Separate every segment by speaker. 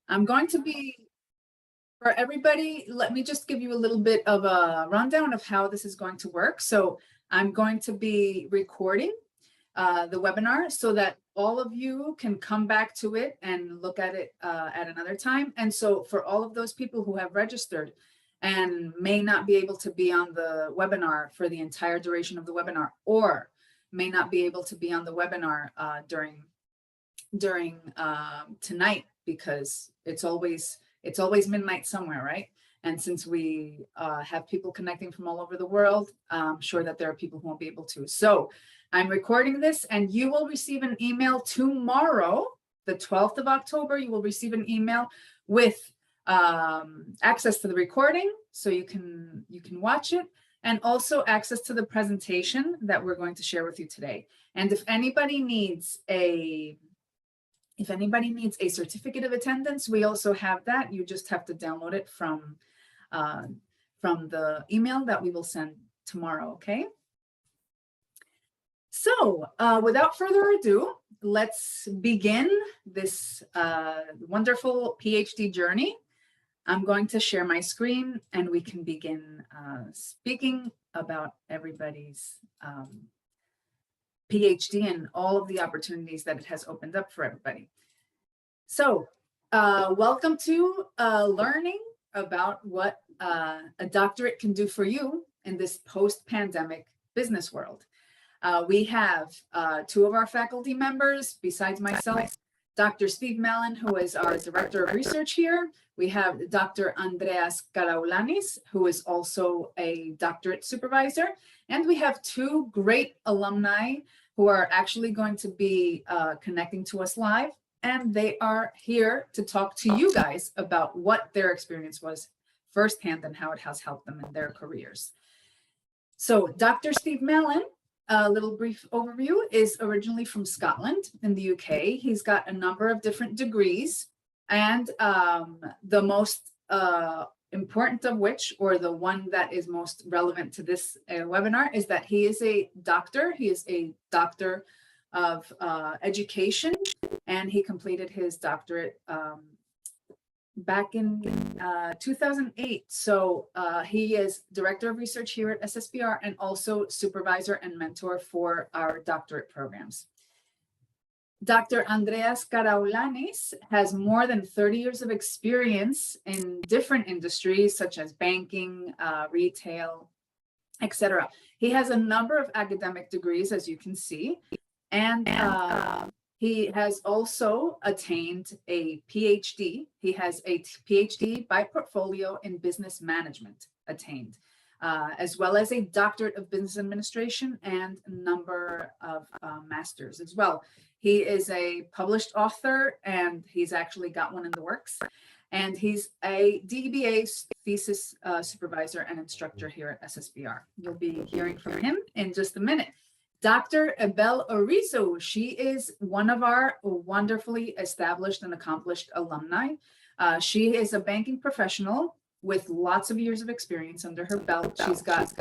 Speaker 1: I'm going to be, for everybody, let me just give you a little bit of a rundown of how this is going to work. So I'm going to be recording the webinar so that all of you can come back to it and look at it at another time. And so for all of those people who have registered and may not be able to be on the webinar for the entire duration of the webinar, or may not be able to be on the webinar during tonight, because it's always midnight somewhere, right? And since we have people connecting from all over the world, I'm sure that there are people who won't be able to. So I'm recording this, and you will receive an email tomorrow, the 12th of October. You will receive an email with access to the recording, so you can watch it, and also access to the presentation that we're going to share with you today. And if anybody needs a certificate of attendance, we also have that. You just have to download it from the email that we will send tomorrow, okay? So without further ado, let's begin this wonderful PhD journey. I'm going to share my screen and we can begin speaking about everybody's PhD and all of the opportunities that it has opened up for everybody. So welcome to learning about what a doctorate can do for you in this post-pandemic business world. We have two of our faculty members besides myself, Dr. Steve Malin, who is our Director of Research here. We have Dr. Andreas Karaoulanis, who is also a doctorate supervisor. And we have two great alumni who are actually going to be connecting to us live. And they are here to talk to you guys about what their experience was firsthand and how it has helped them in their careers. So Dr. Steve Malin, a little brief overview, is originally from Scotland in the UK. He's got a number of different degrees, and the most important of which, or the one that is most relevant to this webinar, is that he is a doctor. He is a doctor of education, and he completed his doctorate back in 2008. So he is Director of Research here at Ssbr and also supervisor and mentor for our doctorate programs. Dr. Andreas Karaoulanis has more than 30 years of experience in different industries such as banking, retail, etc. He has a number of academic degrees, as you can see, and he has also attained a PhD. He has a PhD by portfolio in business management attained, as well as a doctorate of business administration and a number of masters as well. He is a published author, and he's actually got one in the works. And he's a DBA thesis supervisor and instructor here at Ssbr. You'll be hearing from him in just a minute. Dr. Ebele Orizu, she is one of our wonderfully established and accomplished alumni. She is a banking professional with lots of years of experience under her belt. She's got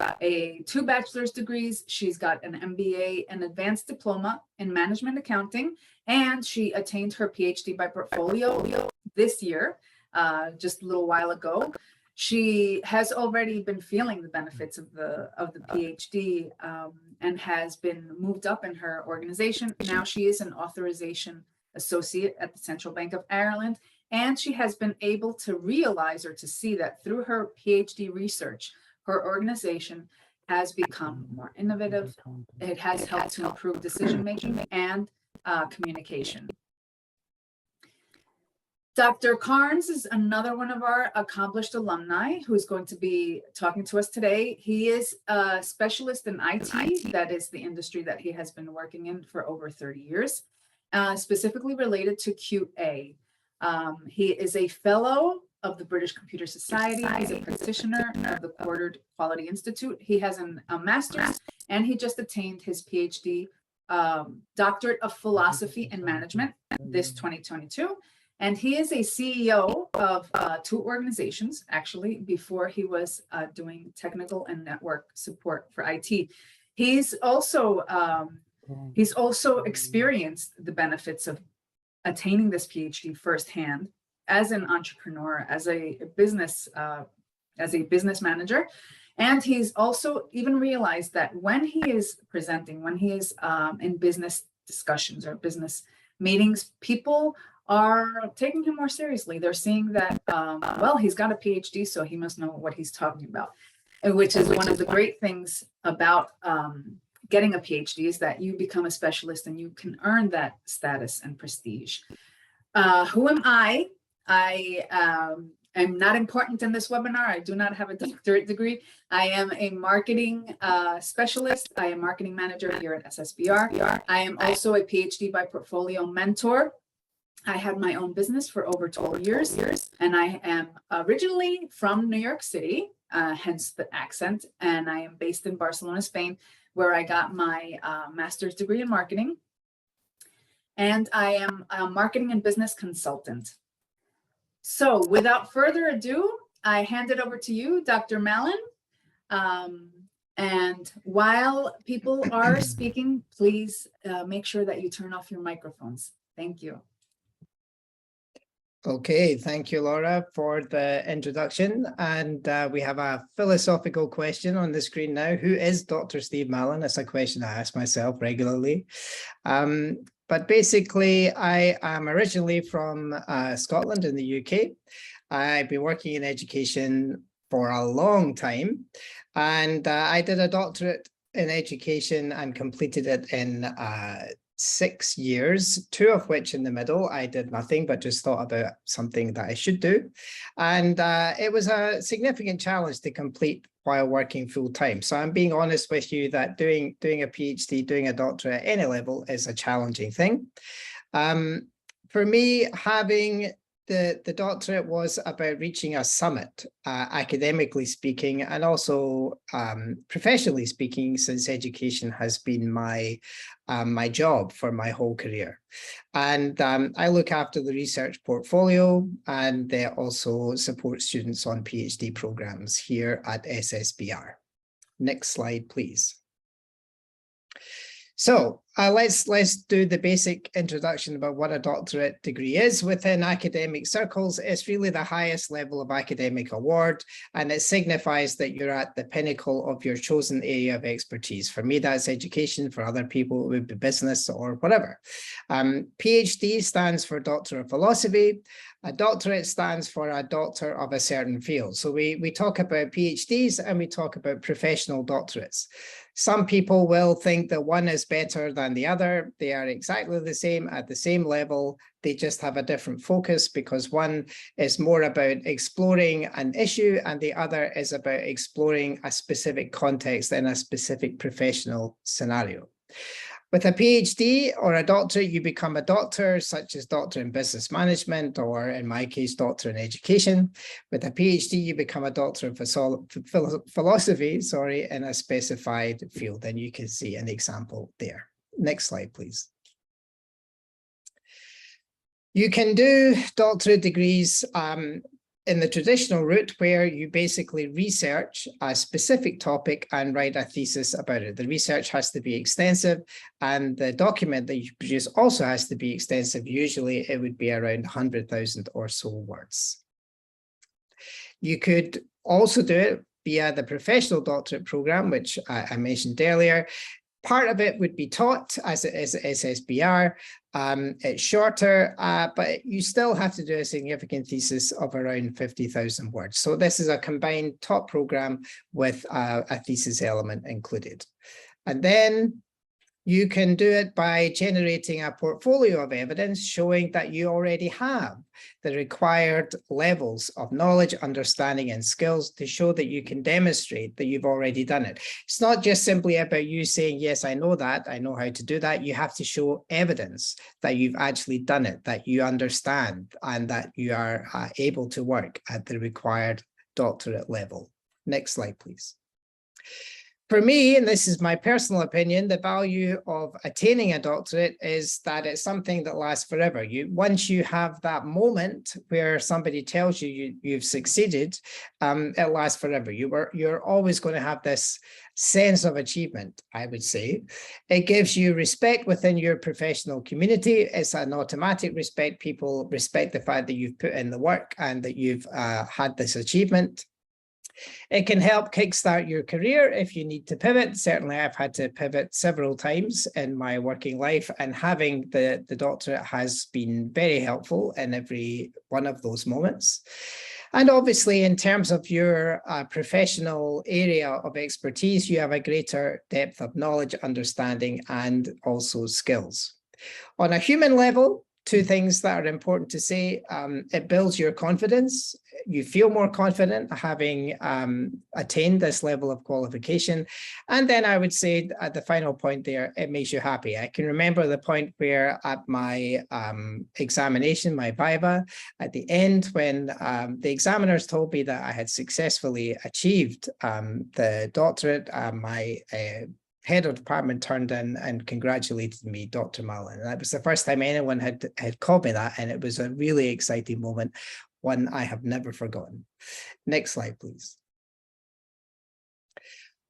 Speaker 1: two bachelor's degrees. She's got an MBA, an advanced diploma in management accounting, and she attained her PhD by portfolio this year, just a little while ago. She has already been feeling the benefits of the PhD and has been moved up in her organization. Now she is an authorization associate at the Central Bank of Ireland, and she has been able to realize or to see that through her PhD research, her organization has become more innovative. It has helped to improve decision-making and communication. Dr. Cairns is another one of our accomplished alumni who's going to be talking to us today. He is a specialist in IT. That is the industry that he has been working in for over 30 years, specifically related to QA. He is a fellow of the British Computer Society. He's a practitioner of the Quartered Quality Institute. He has a master's, and he just attained his PhD, Doctorate of Philosophy and Management, this 2022. And he is a CEO of two organizations, actually, before he was doing technical and network support for IT. He's also experienced the benefits of attaining this PhD firsthand. as an entrepreneur, as a business manager. And he's also even realized that when he is presenting, when he is in business discussions or business meetings, people are taking him more seriously. They're seeing that, well, he's got a PhD, so he must know what he's talking about, which is one of the great things about getting a PhD, is that you become a specialist and you can earn that status and prestige. Who am I? I'm not important in this webinar. I do not have a doctorate degree. I am a marketing specialist. I am marketing manager here at Ssbr. I am also a PhD by portfolio mentor. I had my own business for over 12 years, and I am originally from New York City, hence the accent, and I am based in Barcelona, Spain, where I got my master's degree in marketing, and I am a marketing and business consultant. So without further ado, I hand it over to you, Dr. Malin. And while people are speaking, please make sure that you turn off your microphones. Thank you.
Speaker 2: Okay, thank you, Laura, for the introduction. And we have a philosophical question on the screen now. Who is Dr. Steve Malin? That's a question I ask myself regularly. But basically, I am originally from Scotland in the UK. I've been working in education for a long time. And I did a doctorate in education and completed it in 6 years, 2 of which in the middle I did nothing but just thought about something that I should do. And it was a significant challenge to complete while working full time. So I'm being honest with you that doing a PhD, doing a doctorate at any level is a challenging thing. For me, having the doctorate was about reaching a summit, academically speaking, and also professionally speaking, since education has been my job for my whole career. And I look after the research portfolio, and they also support students on PhD programs here at Ssbr. Next slide, please. So let's do the basic introduction about what a doctorate degree is. Within academic circles, it's really the highest level of academic award, and it signifies that you're at the pinnacle of your chosen area of expertise. For me, that's education. For other people, it would be business or whatever. PhD stands for Doctor of Philosophy. A doctorate stands for a doctor of a certain field. So we talk about PhDs and we talk about professional doctorates. Some people will think that one is better than the other. They are exactly the same at the same level. They just have a different focus because one is more about exploring an issue and the other is about exploring a specific context in a specific professional scenario. With a PhD or a doctorate, you become a doctor, such as doctor in business management, or in my case, doctor in education. With a PhD, you become a doctor of philosophy, in a specified field. And you can see an example there. Next slide, please. You can do doctorate degrees in the traditional route, where you basically research a specific topic and write a thesis about it. The research has to be extensive, and the document that you produce also has to be extensive. Usually it would be around 100,000 or so words. You could also do it via the professional doctorate program, which I mentioned earlier. Part of it would be taught as it is at Ssbr. It's shorter, but you still have to do a significant thesis of around 50,000 words. So this is a combined taught program with a thesis element included. And then you can do it by generating a portfolio of evidence showing that you already have the required levels of knowledge, understanding, and skills to show that you can demonstrate that you've already done it. It's not just simply about you saying, yes, I know that, I know how to do that. You have to show evidence that you've actually done it, that you understand, and that you are able to work at the required doctorate level. Next slide, please. For me, and this is my personal opinion, the value of attaining a doctorate is that it's something that lasts forever. Once you have that moment where somebody tells you, you've succeeded, it lasts forever. You're always going to have this sense of achievement, I would say. It gives you respect within your professional community. It's an automatic respect. People respect the fact that you've put in the work and that you've had this achievement. It can help kickstart your career if you need to pivot. Certainly, I've had to pivot several times in my working life, and having the doctorate has been very helpful in every one of those moments. And obviously, in terms of your professional area of expertise, you have a greater depth of knowledge, understanding, and also skills. On a human level, two things that are important to say. It builds your confidence. You feel more confident having attained this level of qualification. And then I would say at the final point there, it makes you happy. I can remember the point where at my examination, my viva, at the end when the examiners told me that I had successfully achieved the doctorate, my head of department turned in and congratulated me, Dr. Malin. And that was the first time anyone had called me that. And it was a really exciting moment, one I have never forgotten. Next slide, please.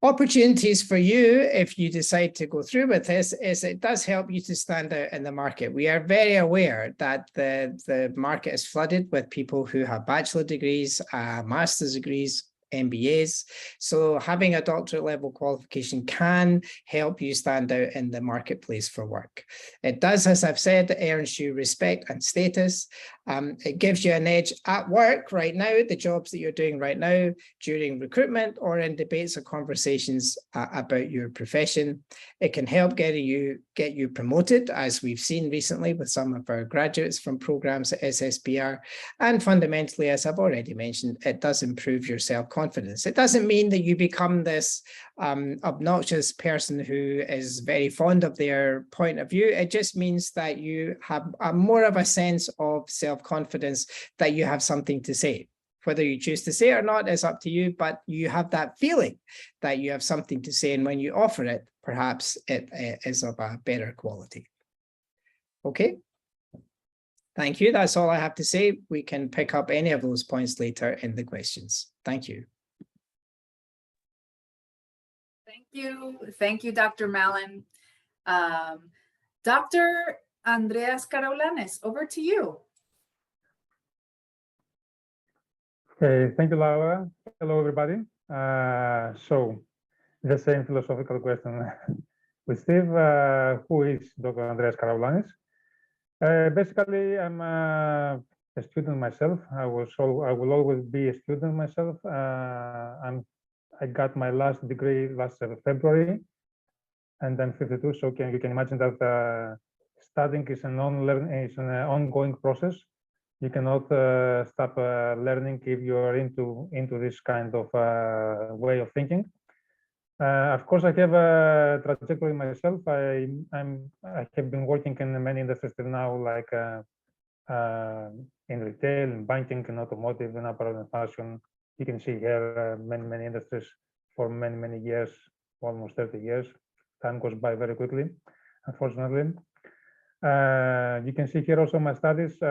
Speaker 2: Opportunities for you, if you decide to go through with this, is it does help you to stand out in the market. We are very aware that the market is flooded with people who have bachelor degrees, master's degrees, MBAs. So having a doctorate level qualification can help you stand out in the marketplace for work. It does, as I've said, earns you respect and status. It gives you an edge at work right now, the jobs that you're doing right now, during recruitment or in debates or conversations about your profession. It can help get you promoted, as we've seen recently with some of our graduates from programs at Ssbr. And fundamentally, as I've already mentioned, it does improve your self-confidence. It doesn't mean that you become this obnoxious person who is very fond of their point of view. It just means that you have more of a sense of self-confidence, that you have something to say. Whether you choose to say it or not is up to you, but you have that feeling that you have something to say, and when you offer it, perhaps it is of a better quality. Okay. Thank you. That's all I have to say. We can pick up any of those points later in the questions. Thank you.
Speaker 1: Thank you. Thank you, Dr. Malin. Dr. Andreas Karaoulanis, over to you.
Speaker 3: Okay, thank you, Laura. Hello, everybody. So, the same philosophical question with Steve. Who is Dr. Andreas Karaoulanis? Basically, I'm a student myself. I will always be a student myself. I got my last degree last February, and I'm 52. So you can imagine that studying is an ongoing process. You cannot stop learning if you are into this kind of way of thinking. Of course, I have a trajectory myself. I have been working in many industries till now, like in retail, in banking, in automotive, in apparel and fashion. You can see here many industries for many years, almost 30 years. Time goes by very quickly, unfortunately. You can see here also my studies.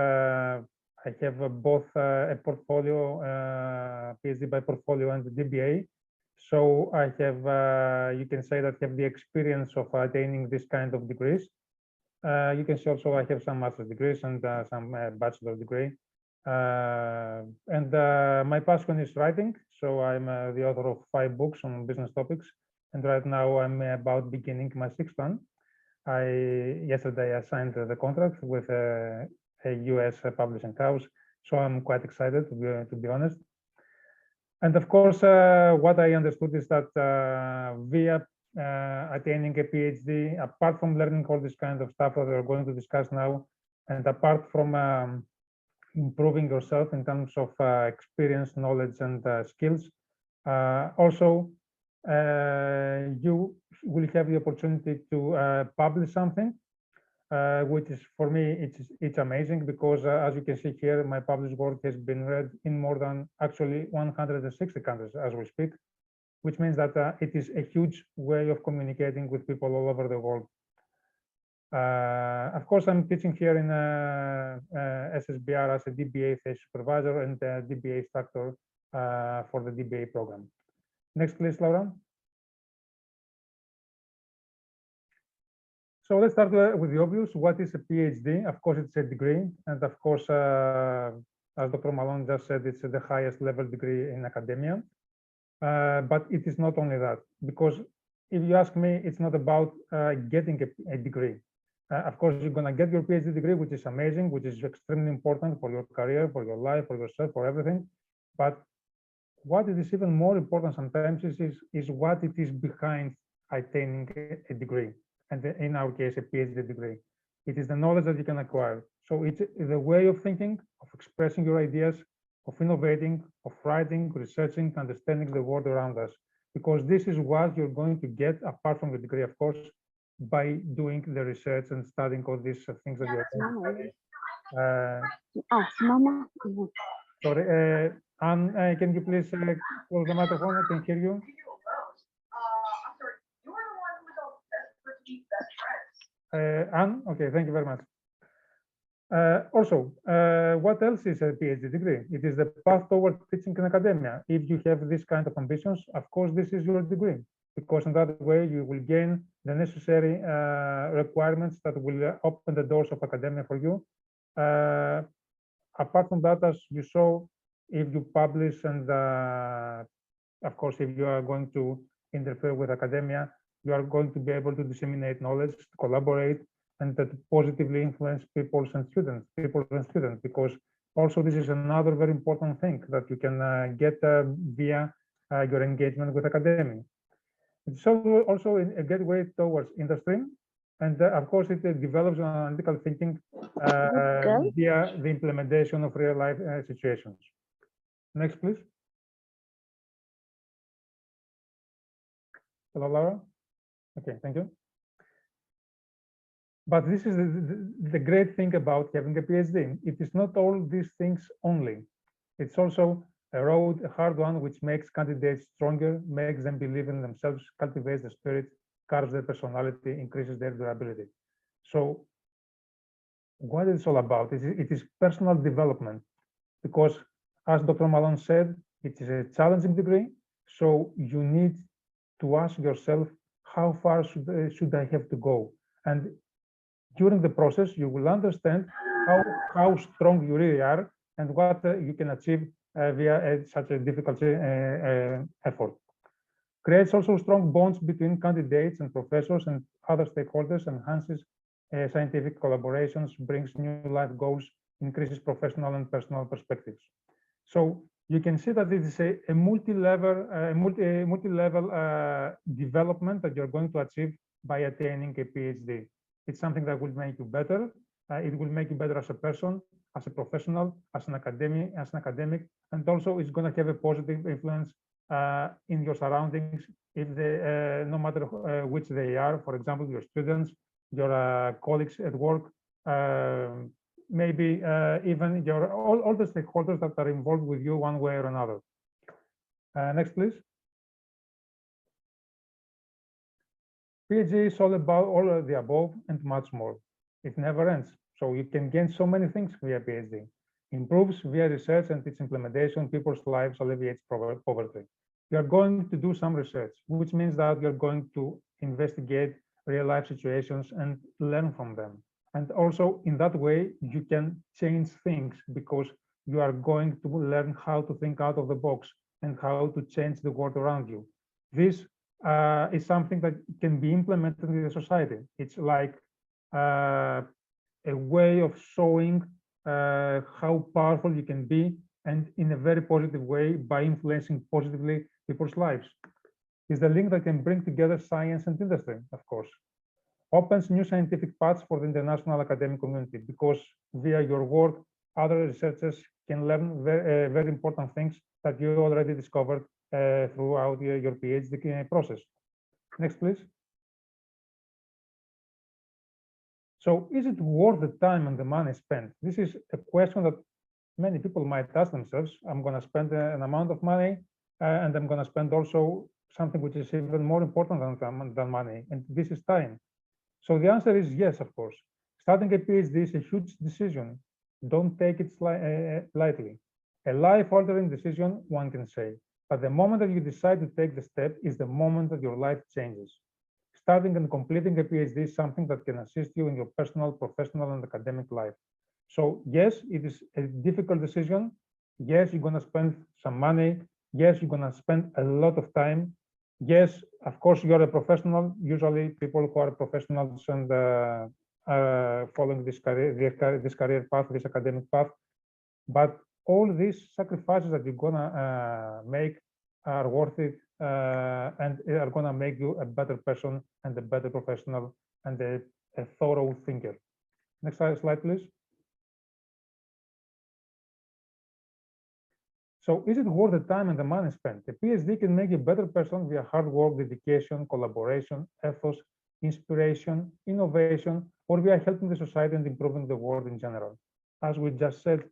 Speaker 3: I have both a portfolio, PhD by portfolio, and the DBA. So I have, you can say that I have the experience of attaining this kind of degrees. You can see also I have some master's degrees and some bachelor degree. And my passion is writing. So I'm the author of 5 books on business topics. And right now I'm about beginning my 6th one. Yesterday I signed the contract with a US publishing house. So I'm quite excited, to be honest. And of course, what I understood is that via attaining a PhD, apart from learning all this kind of stuff that we're going to discuss now, and apart from improving yourself in terms of experience, knowledge, and skills, also you will have the opportunity to publish something, which is, for me, it's amazing, because as you can see here, my published work has been read in more than actually 160 countries as we speak. which means that it is a huge way of communicating with people all over the world. Of course, I'm teaching here in Ssbr as a DBA supervisor and a DBA instructor for the DBA program. Next, please, Laura. So let's start with the obvious. What is a PhD? Of course, it's a degree. And of course, as Dr. Malin just said, it's the highest level degree in academia. But it is not only that, because if you ask me, it's not about getting a degree. Of course, you're going to get your PhD degree, which is amazing, which is extremely important for your career, for your life, for yourself, for everything. But what it is even more important sometimes is what it is behind attaining a degree. And in our case, a PhD degree. It is the knowledge that you can acquire. So it's the way of thinking, of expressing your ideas, of innovating, of writing, researching, understanding the world around us. Because this is what you're going to get, apart from the degree, of course, by doing the research and studying all these things that you're doing. Sorry, Anne, can you please close the microphone? I can hear you. Anne, okay, thank you very much. Also, what else is a PhD degree? It is the path toward teaching in academia. If you have this kind of ambitions, of course, this is your degree, because in that way you will gain the necessary requirements that will open the doors of academia for you. Apart from that, as you saw, if you publish and, of course, if you are going to interfere with academia, you are going to be able to disseminate knowledge, collaborate, and that positively influence people and students, because also this is another very important thing that you can get via your engagement with academia. It's also a gateway towards industry, and of course it develops analytical thinking via the implementation of real life situations. Next, please. Hello, Laura. Okay, thank you. But this is the great thing about having a PhD. It is not all these things only. It's also a road, a hard one, which makes candidates stronger, makes them believe in themselves, cultivates the spirit, carves their personality, increases their durability. So what it's all about is it is personal development, because as Dr. Malin said, it is a challenging degree. So you need to ask yourself, how far should I have to go? And during the process, you will understand how strong you really are and what you can achieve via such a difficult effort. Creates also strong bonds between candidates and professors and other stakeholders, enhances scientific collaborations, brings new life goals, increases professional and personal perspectives. So you can see that this is a multi-level development that you're going to achieve by attaining a PhD. It's something that will make you better. It will make you better as a person, as a professional, as an academic, and also it's going to have a positive influence in your surroundings, if they, no matter which they are. For example, your students, your colleagues at work, maybe even your all the stakeholders that are involved with you one way or another. Next, please. PhD is all about all of the above and much more. It never ends. So you can gain so many things via PhD. Improves via research and its implementation people's lives, alleviates poverty. You are going to do some research, which means that you're going to investigate real life situations and learn from them. And also in that way, you can change things because you are going to learn how to think out of the box and how to change the world around you. This is something that can be implemented in the society. It's like a way of showing how powerful you can be, and in a very positive way by influencing positively people's lives. It's the link that can bring together science and industry, of course. Opens new scientific paths for the international academic community, because via your work, other researchers can learn very important things that you already discovered throughout your PhD process. Next, please. So is it worth the time and the money spent? This is a question that many people might ask themselves. I'm going to spend an amount of money and I'm going to spend also something which is even more important than money, and this is time. So the answer is yes, of course. Starting a PhD is a huge decision. Don't take it lightly. A life-altering decision, one can say. But the moment that you decide to take the step is the moment that your life changes. Starting and completing a PhD is something that can assist you in your personal, professional, and academic life. So yes, it is a difficult decision. Yes, you're going to spend some money. Yes, you're going to spend a lot of time. Yes, of course, you're a professional. Usually people who are professionals and following this career path, this academic path. But all these sacrifices that you're gonna make are worth it and are gonna make you a better person and a better professional and a thorough thinker. Next slide, please. So is it worth the time and the money spent? A PhD can make you a better person via hard work, dedication, collaboration, ethos, inspiration, innovation, or via helping the society and improving the world in general. As we just said,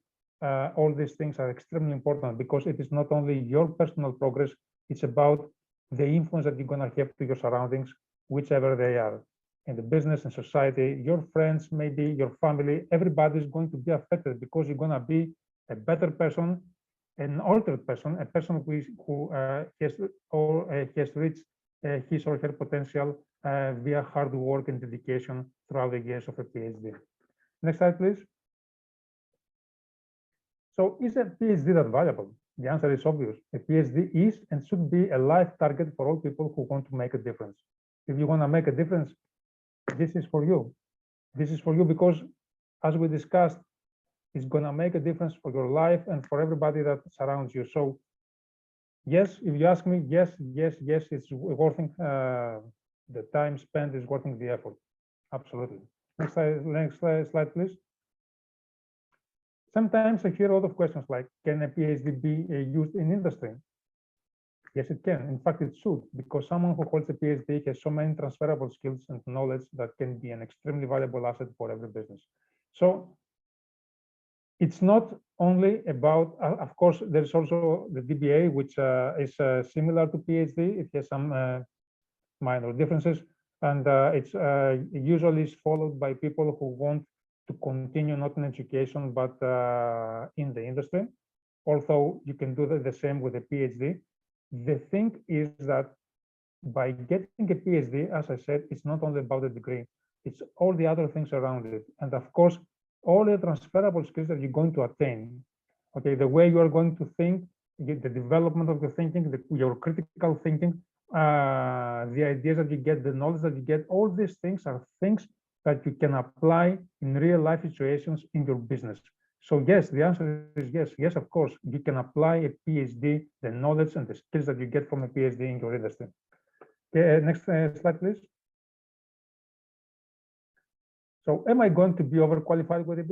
Speaker 3: all these things are extremely important because it is not only your personal progress, it's about the influence that you're going to have to your surroundings, whichever they are. In the business and society, your friends, maybe your family, everybody is going to be affected because you're going to be a better person, an altered person, a person who has reached his or her potential via hard work and dedication throughout the years of a PhD. Next slide, please. So is a PhD that valuable? The answer is obvious. A PhD is and should be a life target for all people who want to make a difference. If you want to make a difference, this is for you. This is for you because, as we discussed, it's going to make a difference for your life and for everybody that surrounds you. So yes, if you ask me, yes, it's worth the time spent is worth the effort. Absolutely. Next slide, please. Sometimes I hear a lot of questions like, can a PhD be used in industry? Yes, it can. In fact, it should, because someone who holds a PhD has so many transferable skills and knowledge that can be an extremely valuable asset for every business. So it's not only about, of course, there's also the DBA, which is similar to PhD. It has some minor differences, and it's usually is followed by people who want to continue not in education, but in the industry. Although you can do the same with a PhD. The thing is that by getting a PhD, as I said, it's not only about the degree, it's all the other things around it. And of course, all the transferable skills that you're going to attain. Okay, the way you are going to think, the development of the thinking, your critical thinking, the ideas that you get, the knowledge that you get, all these things are things that you can apply in real life situations in your business. So yes, the answer is yes. Yes, of course, you can apply a PhD, the knowledge and the skills that you get from a PhD in your industry. Okay, next slide, please. So am I going to be overqualified with a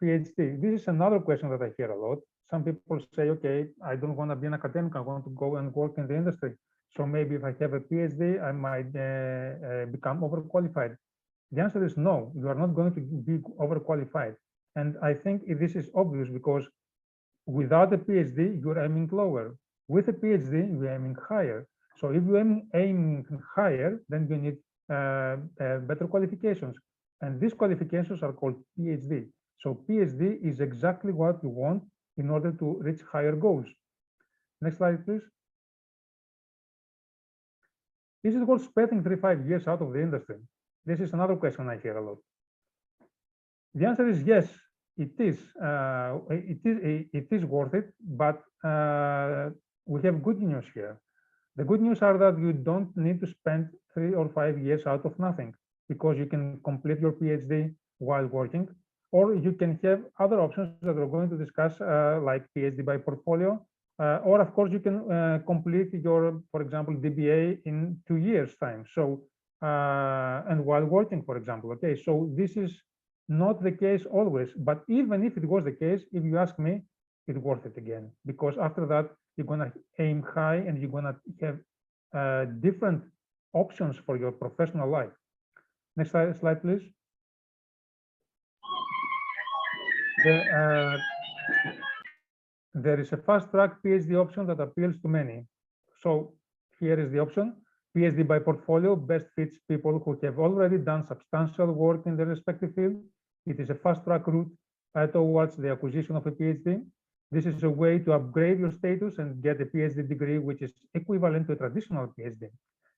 Speaker 3: PhD? This is another question that I hear a lot. Some people say, okay, I don't want to be an academic, I want to go and work in the industry. So maybe if I have a PhD, I might become overqualified. The answer is no, you are not going to be overqualified. And I think this is obvious because without a PhD, you're aiming lower. With a PhD, you're aiming higher. So if you aim higher, then you need better qualifications. And these qualifications are called PhD. So PhD is exactly what you want in order to reach higher goals. Next slide, please. Is it worth spending 3-5 years out of the industry? This is another question I hear a lot. The answer is yes, it is. It is worth it, but we have good news here. The good news are that you don't need to spend 3 or 5 years out of nothing, because you can complete your PhD while working, or you can have other options that we're going to discuss, like PhD by portfolio, or of course you can complete your, for example, DBA in 2 years' time. So, and while working, for example, okay. So this is not the case always, but even if it was the case, if you ask me, it's worth it again, because after that you're going to aim high and you're going to have different options for your professional life. Next slide, please. There is a fast-track PhD option that appeals to many. So here is the option. PhD by portfolio best fits people who have already done substantial work in their respective field. It is a fast-track route towards the acquisition of a PhD. This is a way to upgrade your status and get a PhD degree, which is equivalent to a traditional PhD.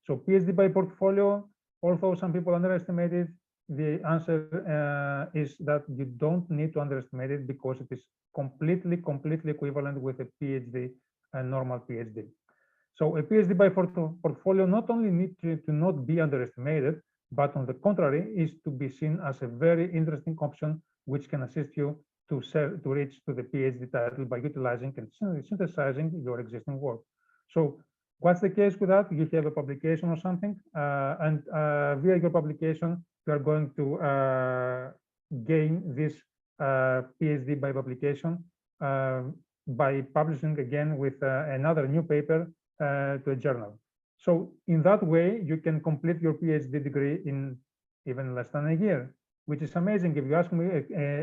Speaker 3: So PhD by portfolio, although some people underestimate it, the answer is that you don't need to underestimate it because it is completely equivalent with a PhD, a normal PhD. So a PhD by portfolio not only needs to not be underestimated, but on the contrary, is to be seen as a very interesting option, which can assist you to reach to the PhD title by utilizing and synthesizing your existing work. So what's the case with that? You have a publication or something, and via your publication, you are going to gain this PhD by publication by publishing again with another new paper to a journal. So in that way, you can complete your PhD degree in even less than a year, which is amazing if you ask me,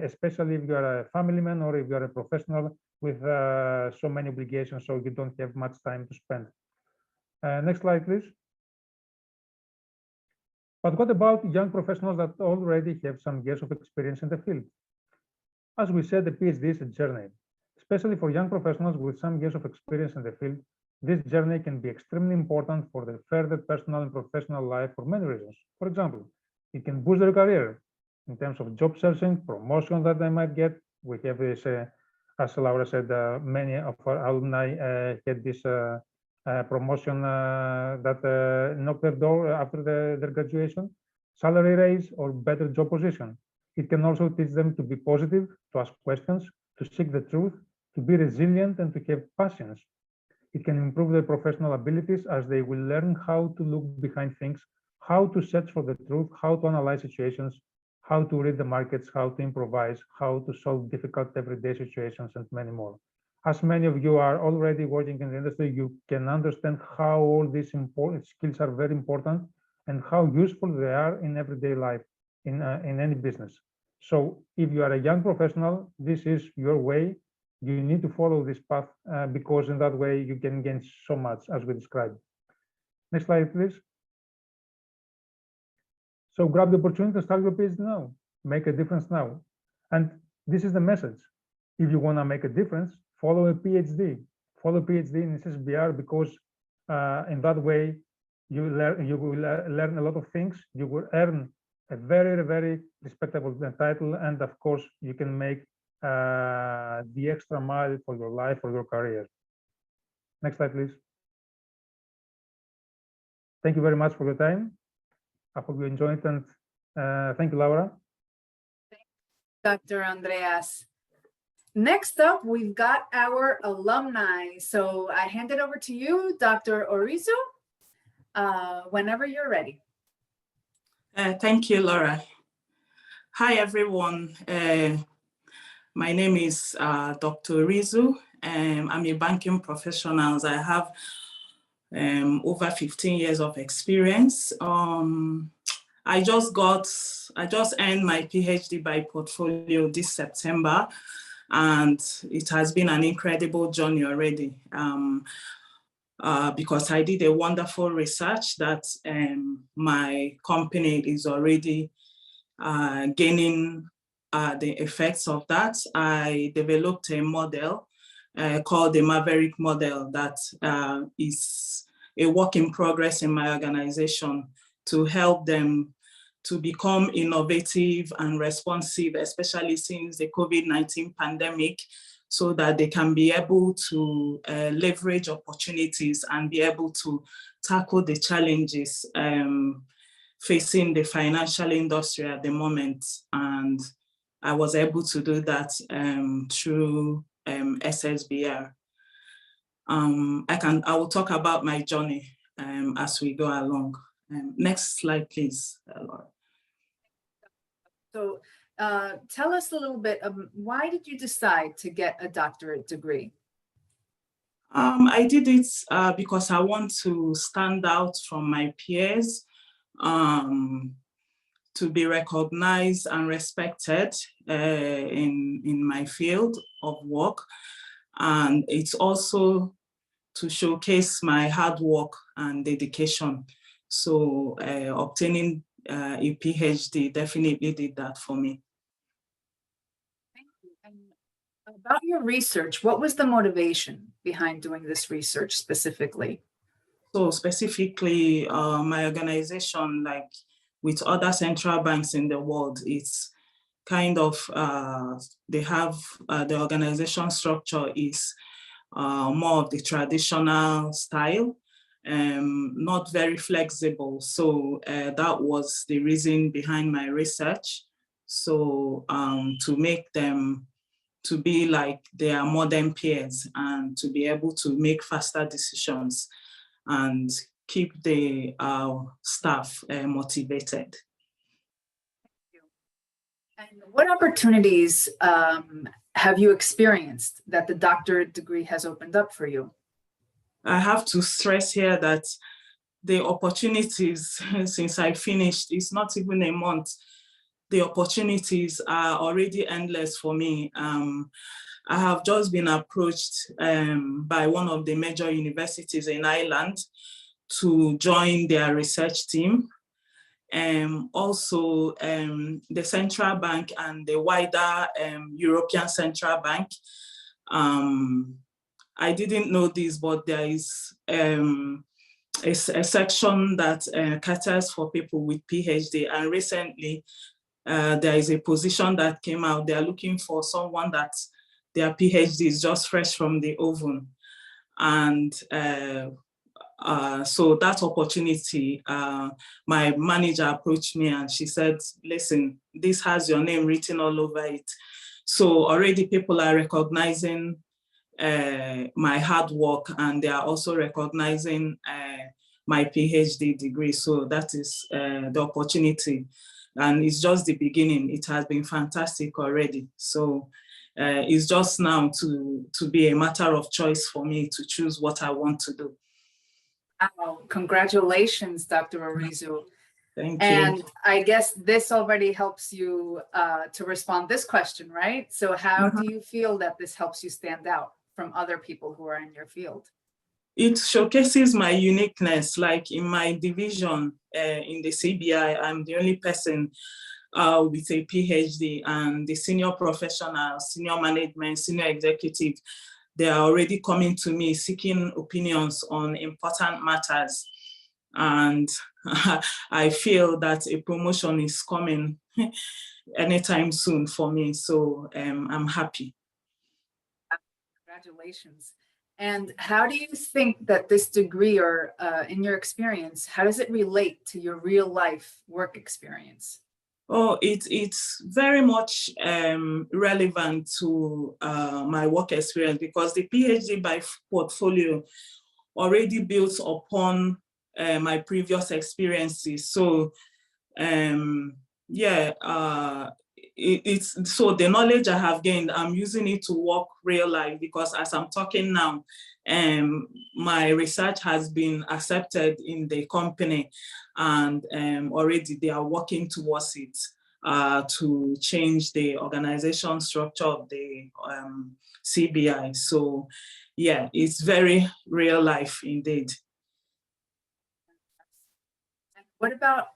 Speaker 3: especially if you are a family man or if you are a professional with so many obligations, so you don't have much time to spend. Next slide, please. But what about young professionals that already have some years of experience in the field? As we said, the PhD is a journey, especially for young professionals with some years of experience in the field. This journey can be extremely important for their further personal and professional life for many reasons. For example, it can boost their career in terms of job searching, promotion that they might get. We have this, as Laura said, many of our alumni had this promotion that knocked their door after their graduation, salary raise, or better job position. It can also teach them to be positive, to ask questions, to seek the truth, to be resilient, and to have passions. It can improve their professional abilities as they will learn how to look behind things, how to search for the truth, how to analyze situations, how to read the markets, how to improvise, how to solve difficult everyday situations, and many more. As many of you are already working in the industry, you can understand how all these important skills are very important and how useful they are in everyday life, in any business. So if you are a young professional, this is your way. You need to follow this path because in that way you can gain so much as we described. Next slide, please. So grab the opportunity to start your PhD now, make a difference now. And this is the message. If you want to make a difference, follow a PhD. Follow PhD in Ssbr because in that way you will learn a lot of things. You will earn a very respectable title, and of course you can make the extra mile for your life or your career. Next slide, please. Thank you very much for your time. I hope you enjoyed it, and thank you, Laura.
Speaker 1: Dr. Andreas. Next up, we've got our alumni. So I hand it over to you, Dr. Orizu, whenever you're ready.
Speaker 4: Thank you, Laura. Hi, everyone. My name is Dr. Orizu. I'm a banking professional. I have over 15 years of experience. I just earned my PhD by portfolio this September, and it has been an incredible journey already because I did a wonderful research that my company is already gaining the effects of that. I developed a model called the Maverick Model that is a work in progress in my organization to help them to become innovative and responsive, especially since the COVID-19 pandemic, so that they can be able to leverage opportunities and be able to tackle the challenges facing the financial industry at the moment. And I was able to do that through Ssbr. I will talk about my journey as we go along. Next slide, please, Laura.
Speaker 1: So tell us a little bit of why did you decide to get a doctorate degree?
Speaker 4: I did it because I want to stand out from my peers, to be recognized and respected in my field of work. And it's also to showcase my hard work and dedication. So obtaining a PhD definitely did that for me.
Speaker 1: Thank you. And about your research, what was the motivation behind doing this research specifically?
Speaker 4: So specifically, my organization, like with other central banks in the world, it's kind of, they have, the organization structure is more of the traditional style, not very flexible. So that was the reason behind my research. So to make them to be like their modern peers and to be able to make faster decisions and keep the staff motivated.
Speaker 1: And what opportunities have you experienced that the doctorate degree has opened up for you?
Speaker 4: I have to stress here that the opportunities since I finished, it's not even a month, the opportunities are already endless for me. I have just been approached by one of the major universities in Ireland to join their research team. Also, the central bank and the wider European Central Bank. I didn't know this, but there is a section that caters for people with PhD. And recently, there is a position that came out. They are looking for someone that their PhD is just fresh from the oven. And so that opportunity, my manager approached me and she said, listen, this has your name written all over it. So already people are recognizing my hard work, and they are also recognizing my PhD degree. So that is the opportunity. And it's just the beginning. It has been fantastic already. So it's just now to be a matter of choice for me to choose what I want to do.
Speaker 1: Wow, congratulations, Dr. Orizu.
Speaker 4: Thank you.
Speaker 1: And I guess this already helps you to respond this question, right? So how do you feel that this helps you stand out from other people who are in your field?
Speaker 4: It showcases my uniqueness. Like in my division in the Ssbr, I'm the only person with a PhD, and the senior professionals, senior management, senior executive, they are already coming to me seeking opinions on important matters. And I feel that a promotion is coming anytime soon for me. So I'm happy.
Speaker 1: Congratulations. And how do you think that this degree, or in your experience, how does it relate to your real life work experience?
Speaker 4: Oh, it's very much relevant to my work experience, because the PhD by portfolio already built upon my previous experiences. So yeah, it's so the knowledge I have gained, I'm using it to work real life, because as I'm talking now, my research has been accepted in the company, and already they are working towards it to change the organization structure of the CBI. So yeah, it's very real life indeed.
Speaker 1: What about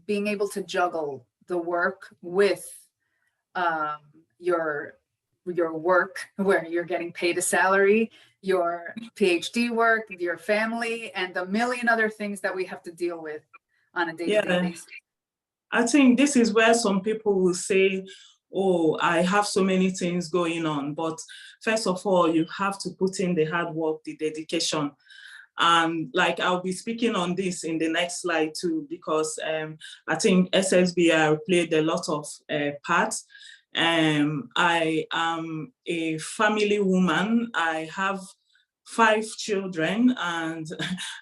Speaker 1: being able to juggle the work with your work where you're getting paid a salary, your PhD work, your family, and a million other things that we have to deal with on a day-to-day basis?
Speaker 4: I think this is where some people will say, oh, I have so many things going on. But first of all, you have to put in the hard work, the dedication. And like I'll be speaking on this in the next slide too, because I think Ssbr played a lot of parts. I am a family woman. I have 5 children, and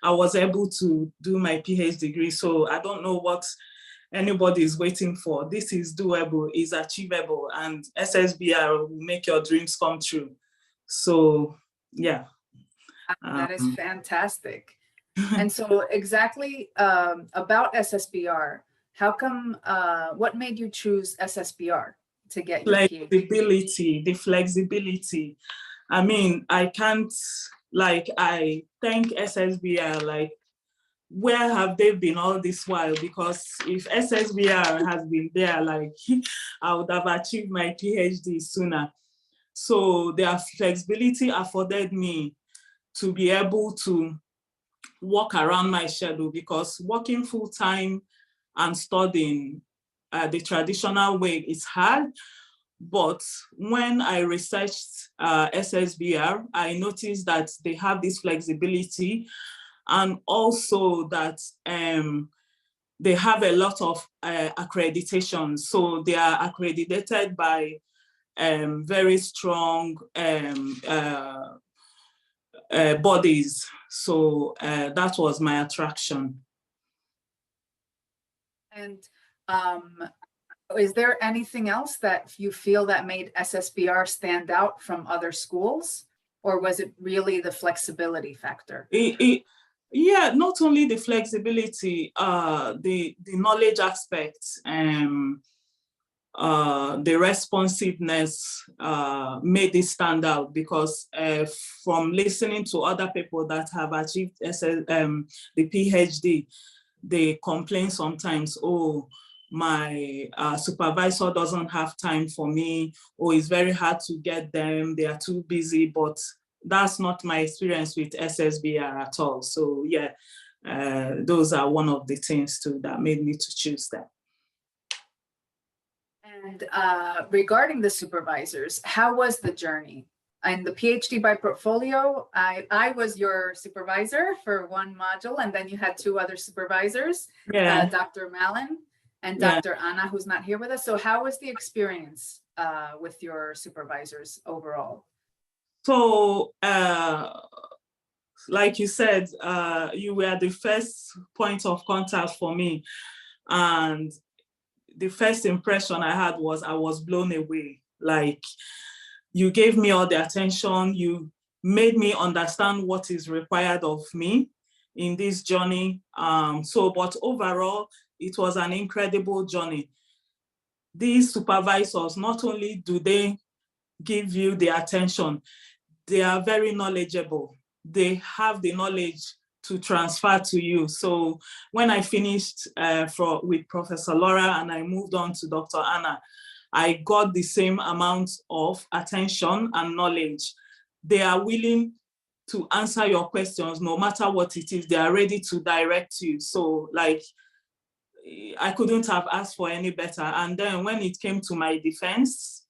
Speaker 4: I was able to do my PhD degree. So I don't know what anybody is waiting for. This is doable, is achievable, and Ssbr will make your dreams come true. So yeah.
Speaker 1: That is fantastic. And so exactly about Ssbr, how come, what made you choose Ssbr to get your PhD?
Speaker 4: The flexibility. I mean, I can't Like, I thank SSBR, like, where have they been all this while? Because if SSBR has been there, like, I would have achieved my PhD sooner. So their flexibility afforded me to be able to work around my schedule, because working full-time and studying the traditional way is hard. But when I researched SSBR, I noticed that they have this flexibility, and also that they have a lot of accreditation. So they are accredited by very strong bodies. So that was my attraction.
Speaker 1: And is there anything else that you feel that made SSBR stand out from other schools? Or was it really the flexibility factor?
Speaker 4: Yeah, not only the flexibility, the knowledge aspect, the responsiveness made it stand out, because from listening to other people that have achieved the PhD, they complain sometimes, oh, my supervisor doesn't have time for me, or it's very hard to get them, they are too busy. But that's not my experience with SSBR at all. So yeah, those are one of the things too that made me to choose that.
Speaker 1: And regarding the supervisors, how was the journey? And the PhD by portfolio, I was your supervisor for one module, and then you had two other supervisors,
Speaker 4: Yeah.
Speaker 1: Dr. Malin and
Speaker 4: Yeah.
Speaker 1: Dr. Anna, who's not here with us. So how was the experience with your supervisors overall?
Speaker 4: So, like you said, you were the first point of contact for me. And the first impression I had was I was blown away. Like, you gave me all the attention. You made me understand what is required of me in this journey. But overall, it was an incredible journey. These supervisors, not only do they give you the attention, they are very knowledgeable. They have the knowledge to transfer to you. So when I finished with Professor Laura and I moved on to Dr. Anna, I got the same amount of attention and knowledge. They are willing to answer your questions, no matter what it is. They are ready to direct you. So, like, I couldn't have asked for any better. And then when it came to my defense,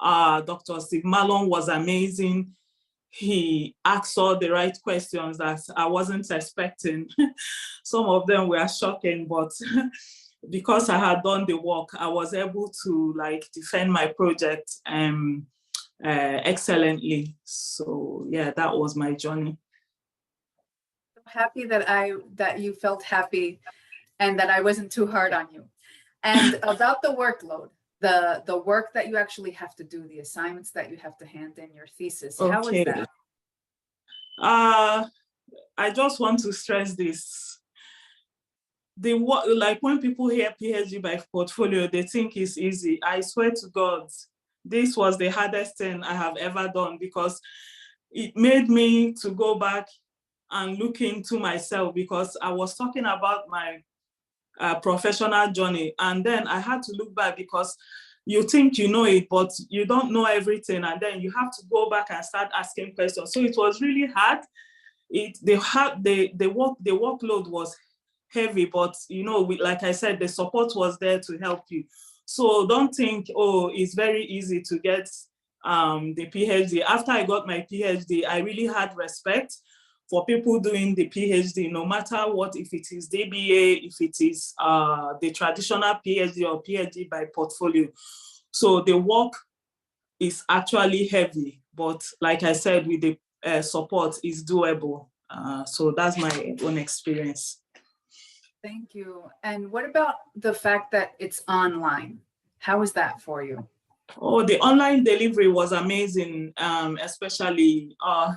Speaker 4: Dr. Steve Malin was amazing. He asked all the right questions that I wasn't expecting. Some of them were shocking, but because I had done the work, I was able to, like, defend my project excellently. So yeah, that was my journey.
Speaker 1: I'm happy that you felt happy and that I wasn't too hard on you. And about the workload, the work that you actually have to do, the assignments that you have to hand in, your thesis, how is that?
Speaker 4: I just want to stress this. Like, when people hear PhD by portfolio, they think it's easy. I swear to God, this was the hardest thing I have ever done, because it made me to go back and look into myself, because I was talking about my professional journey, and then I had to look back, because you think you know it, but you don't know everything, and then you have to go back and start asking questions. So it was really hard. The workload was heavy, but like I said, the support was there to help you. So don't think, oh, it's very easy to get the PhD. After I got my PhD, I really had respect for people doing the PhD, no matter what, if it is DBA, if it is the traditional PhD or PhD by portfolio. So the work is actually heavy, but like I said, with the support, is doable. So that's my own experience.
Speaker 1: Thank you. And what about the fact that it's online? How is that for you?
Speaker 4: Oh, the online delivery was amazing, especially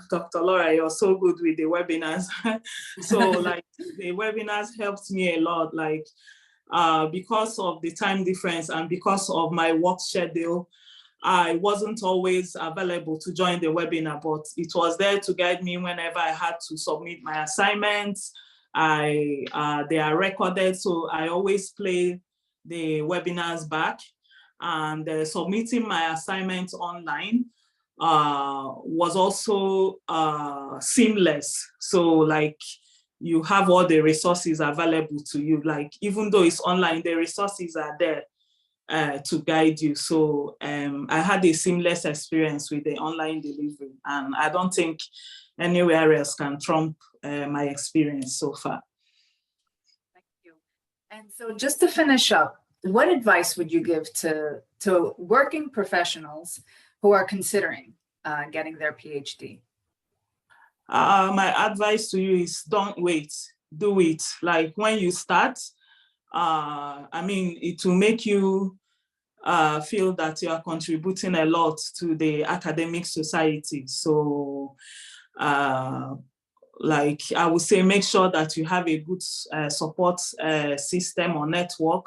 Speaker 4: Dr. Laura, you're so good with the webinars. So like, the webinars helped me a lot, like because of the time difference and because of my work schedule, I wasn't always available to join the webinar, but it was there to guide me whenever I had to submit my assignments. They are recorded, so I always play the webinars back. And submitting my assignments online was also seamless. So like you have all the resources available to you. Like even though it's online, the resources are there to guide you. So I had a seamless experience with the online delivery, and I don't think anywhere else can trump my experience so far.
Speaker 1: Thank you. And so just to finish up, what advice would you give to working professionals who are considering getting their PhD?
Speaker 4: My advice to you is don't wait, do it. Like when you start, I mean, it will make you feel that you are contributing a lot to the academic society. So like I would say, make sure that you have a good support system or network.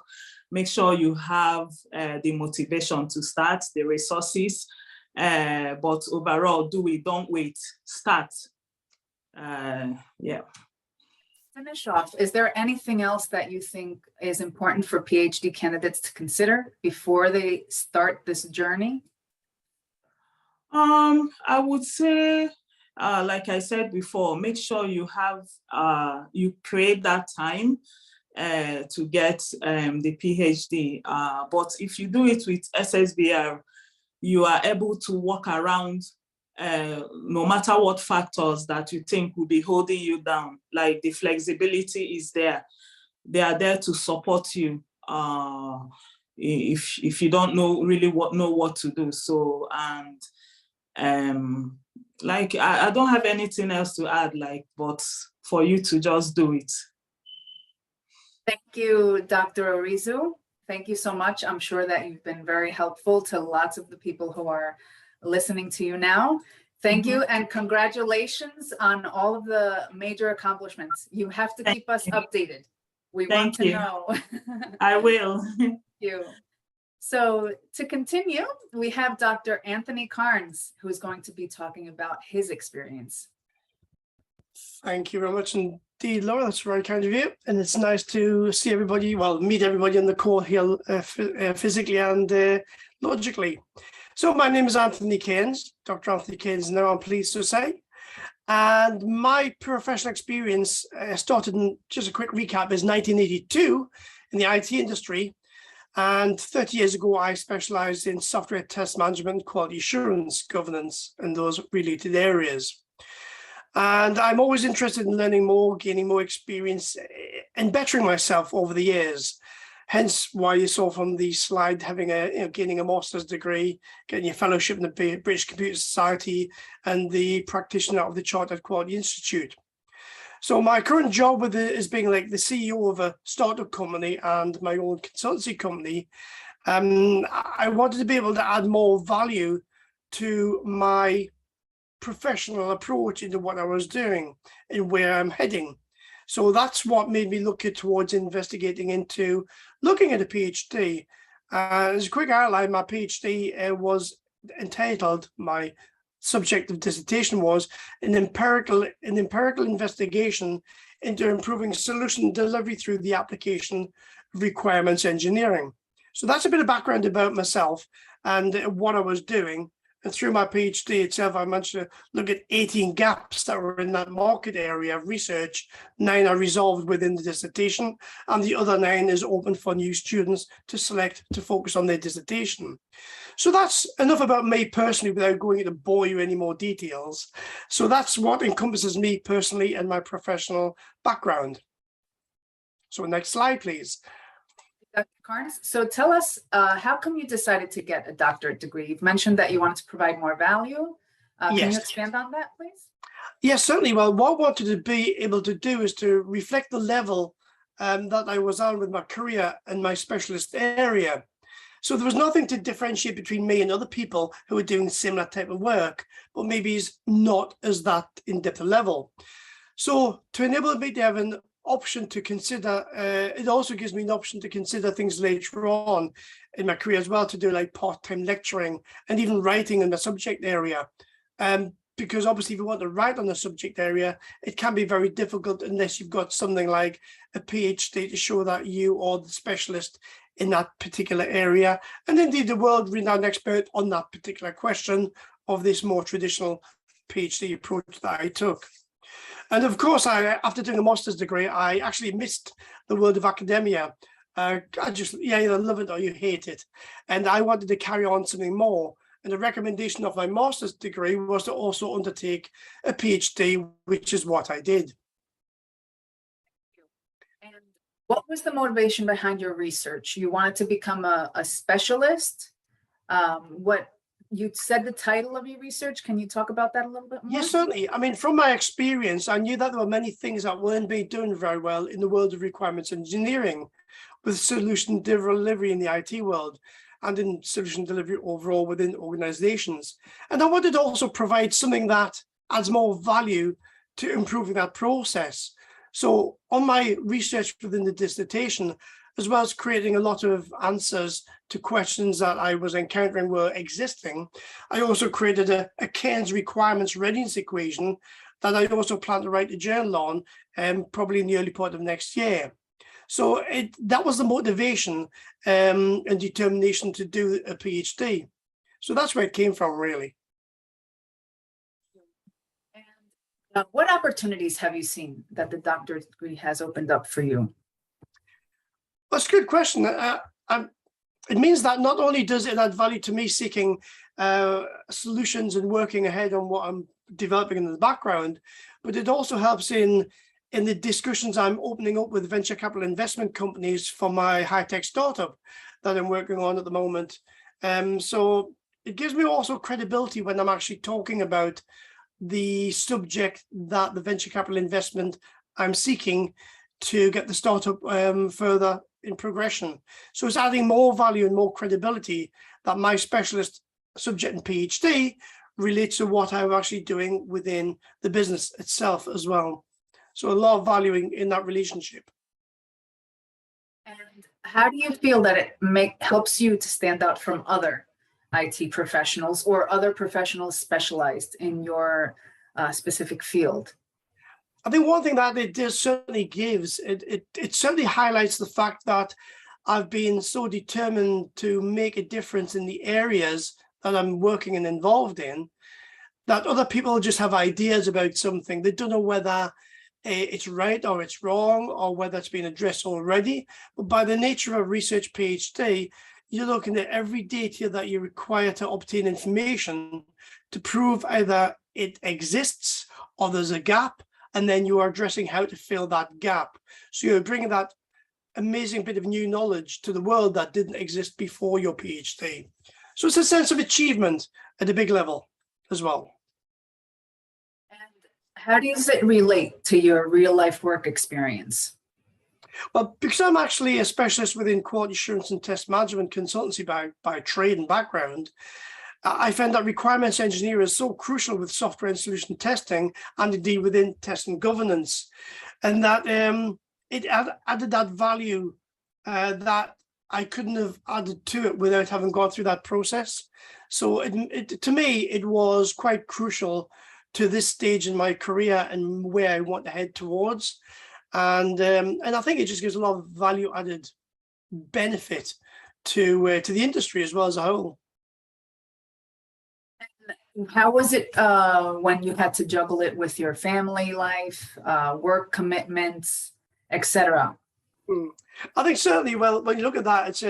Speaker 4: Make sure you have the motivation to start, the resources, but overall, do it, don't wait, start. Yeah.
Speaker 1: Finish off, is there anything else that you think is important for PhD candidates to consider before they start this journey?
Speaker 4: I would say, like I said before, make sure you have, you create that time to get the PhD. But if you do it with Ssbr, you are able to walk around no matter what factors that you think will be holding you down. Like the flexibility is there. They are there to support you if you don't know what to do. So, and like I don't have anything else to add, like, but for you to just do it.
Speaker 1: Thank you, Dr. Orizu. Thank you so much. I'm sure that you've been very helpful to lots of the people who are listening to you now. Thank you, and congratulations on all of the major accomplishments. You have to keep us updated. We want to know.
Speaker 4: I will.
Speaker 1: Thank you. So to continue, we have Dr. Anthony Cairns, who's going to be talking about his experience.
Speaker 5: Thank you very much indeed, Laura. That's very kind of you. And it's nice to see everybody, well, meet everybody on the call here physically and logically. So my name is Anthony Cairns, Dr. Anthony Cairns now, I'm pleased to say. And my professional experience started in, just a quick recap, is 1982 in the IT industry. And 30 years ago, I specialized in software test management, quality assurance, governance, and those related areas. And I'm always interested in learning more, gaining more experience, and bettering myself over the years. Hence why you saw from the slide having gaining a master's degree, getting a fellowship in the British Computer Society, and the practitioner of the Chartered Quality Institute. So my current job with it is being like the CEO of a startup company and my own consultancy company. I wanted to be able to add more value to my professional approach into what I was doing and where I'm heading. So that's what made me look towards investigating into looking at a PhD. As a quick outline, my PhD was entitled, my subject of dissertation was an empirical investigation into improving solution delivery through the application of requirements engineering. So that's a bit of background about myself and what I was doing. And through my PhD itself, I managed to look at 18 gaps that were in that market area of research. 9 are resolved within the dissertation, and the other 9 is open for new students to select to focus on their dissertation. So that's enough about me personally without going into bore you any more details. So that's what encompasses me personally and my professional background. So next slide, please.
Speaker 1: Dr. Cairns, so tell us, how come you decided to get a doctorate degree? You've mentioned that you wanted to provide more value.
Speaker 5: Yes.
Speaker 1: Can you expand on that, please?
Speaker 5: Yes, certainly. Well, what I wanted to be able to do is to reflect the level that I was on with my career and my specialist area. So there was nothing to differentiate between me and other people who were doing similar type of work, but maybe is not as that in-depth level. So to enable me to have an option to consider, it also gives me an option to consider things later on in my career as well, to do like part-time lecturing and even writing in the subject area. Because obviously if you want to write on the subject area, it can be very difficult unless you've got something like a PhD to show that you are the specialist in that particular area, and indeed the world-renowned expert on that particular question of this more traditional PhD approach that I took. And of course, after doing a master's degree, I actually missed the world of academia. I just, yeah, either love it or you hate it. And I wanted to carry on something more. And the recommendation of my master's degree was to also undertake a PhD, which is what I did.
Speaker 1: And what was the motivation behind your research? You wanted to become a specialist? What you said the title of your research, can you talk about that a little bit more?
Speaker 5: Yes, certainly. I mean, from my experience, I knew that there were many things that weren't being done very well in the world of requirements engineering, with solution delivery in the IT world and in solution delivery overall within organizations. And I wanted to also provide something that adds more value to improving that process. So on my research within the dissertation, as well as creating a lot of answers to questions that I was encountering were existing, I also created a Cairns requirements readiness equation that I also plan to write a journal on, probably in the early part of next year. So that was the motivation and determination to do a PhD. So that's where it came from, really.
Speaker 1: And what opportunities have you seen that the doctorate degree has opened up for you?
Speaker 5: That's a good question. It means that not only does it add value to me seeking solutions and working ahead on what I'm developing in the background, but it also helps in the discussions I'm opening up with venture capital investment companies for my high-tech startup that I'm working on at the moment. So it gives me also credibility when I'm actually talking about the subject that the venture capital investment I'm seeking to get the startup further in progression. So it's adding more value and more credibility that my specialist subject and PhD relates to what I'm actually doing within the business itself as well. So a lot of value in that relationship.
Speaker 1: And how do you feel that it helps you to stand out from other IT professionals or other professionals specialized in your specific field?
Speaker 5: I think one thing that it does certainly gives, it certainly highlights the fact that I've been so determined to make a difference in the areas that I'm working and involved in, that other people just have ideas about something. They don't know whether it's right or it's wrong or whether it's been addressed already. But by the nature of a research PhD, you're looking at every data that you require to obtain information to prove either it exists or there's a gap, and then you are addressing how to fill that gap. So you're bringing that amazing bit of new knowledge to the world that didn't exist before your PhD. So it's a sense of achievement at a big level as well.
Speaker 1: How does it relate to your real life work experience?
Speaker 5: Well, because I'm actually a specialist within quality assurance and test management consultancy by trade and background, I found that requirements engineering is so crucial with software and solution testing, and indeed within test and governance, and that it added that value that I couldn't have added to it without having gone through that process. So to me, it was quite crucial to this stage in my career and where I want to head towards. And I think it just gives a lot of value added benefit to the industry as well as a whole.
Speaker 1: How was it when you had to juggle it with your family life, work commitments, etc.?
Speaker 5: I think certainly, well, when you look at that,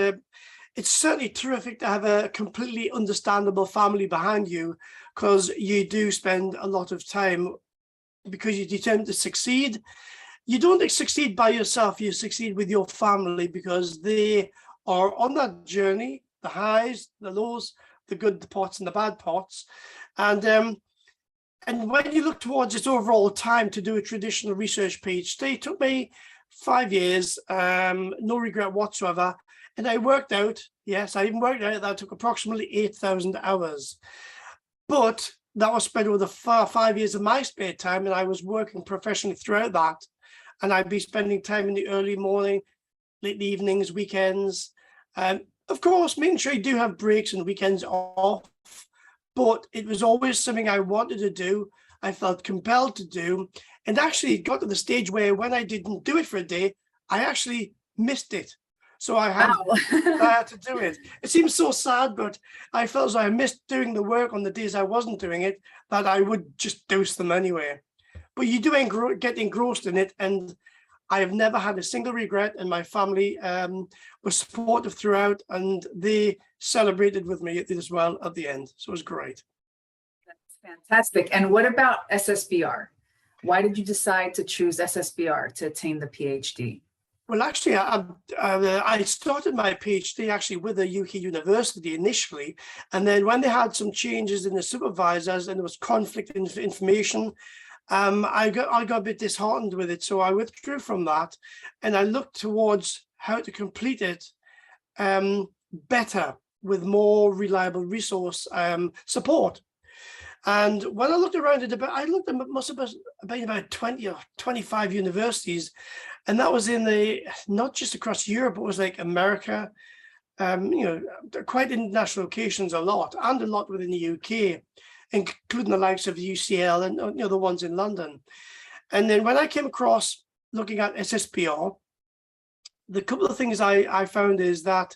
Speaker 5: it's certainly terrific to have a completely understandable family behind you, because you do spend a lot of time, because you're determined to succeed. You don't succeed by yourself, you succeed with your family, because they are on that journey, the highs, the lows, the good parts and the bad parts. And when you look towards its overall time to do a traditional research PhD, it took me 5 years, no regret whatsoever. And I worked out, yes, I even worked out that took approximately 8,000 hours. But that was spread over the 5 years of my spare time, and I was working professionally throughout that. and I'd be spending time in the early morning, late evenings, weekends. Of course, making sure you do have breaks and weekends off, but it was always something I wanted to do. I felt compelled to do, and actually it got to the stage where when I didn't do it for a day, I actually missed it. So I had, I had to do it. It seems so sad, but I felt as though I missed doing the work on the days I wasn't doing it, that I would just dose them anyway. But you do get engrossed in it, and I have never had a single regret, and my family was supportive throughout, and they celebrated with me as well at the end. So it was great.
Speaker 1: That's fantastic. And what about Ssbr? Why did you decide to choose Ssbr to attain the PhD?
Speaker 5: Well, actually, I started my PhD actually with a UK university initially, and then when they had some changes in the supervisors and there was conflict in information, I got a bit disheartened with it, so I withdrew from that, and I looked towards how to complete it better with more reliable resource support. And when I looked around it, I looked at must have been about 20 or 25 universities, and that was in not just across Europe, it was like America, quite international locations a lot, and a lot within the UK, including the likes of UCL and the ones in London. And then when I came across looking at Ssbr, the couple of things I found is that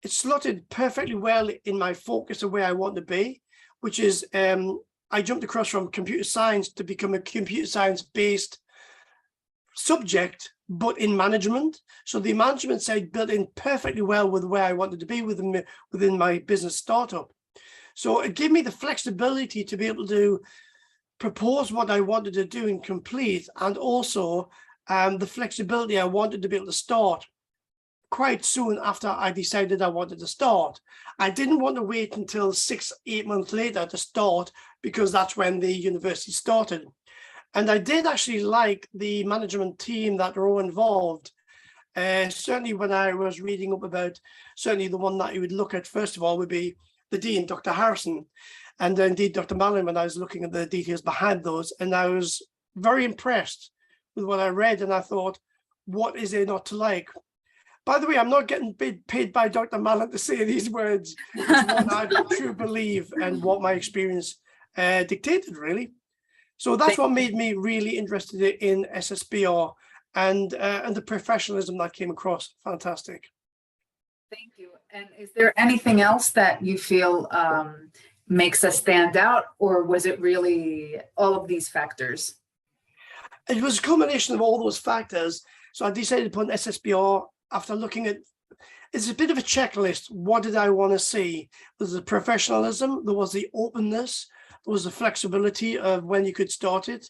Speaker 5: it slotted perfectly well in my focus of where I want to be, which is I jumped across from computer science to become a computer science based subject, but in management. So the management side built in perfectly well with where I wanted to be within my business startup. So it gave me the flexibility to be able to propose what I wanted to do and complete, and also the flexibility I wanted to be able to start quite soon after I decided I wanted to start. I didn't want to wait until 6-8 months later to start, because that's when the university started. And I did actually like the management team that were all involved. Certainly when I was reading up about, certainly the one that you would look at first of all would be the Dean, Dr. Harrison, and indeed Dr. Malin, when I was looking at the details behind those. And I was very impressed with what I read, and I thought, what is there not to like? By the way, I'm not getting paid by Dr. Malin to say these words. It's what I truly believe and what my experience dictated, really. So that's what made me really interested in Ssbr and the professionalism that came across. Fantastic.
Speaker 1: Thank you. And is there anything else that you feel makes us stand out, or was it really all of these factors?
Speaker 5: It was a combination of all those factors. So I decided upon Ssbr after looking at, it's a bit of a checklist. What did I want to see? There was the professionalism, there was the openness, there was the flexibility of when you could start it,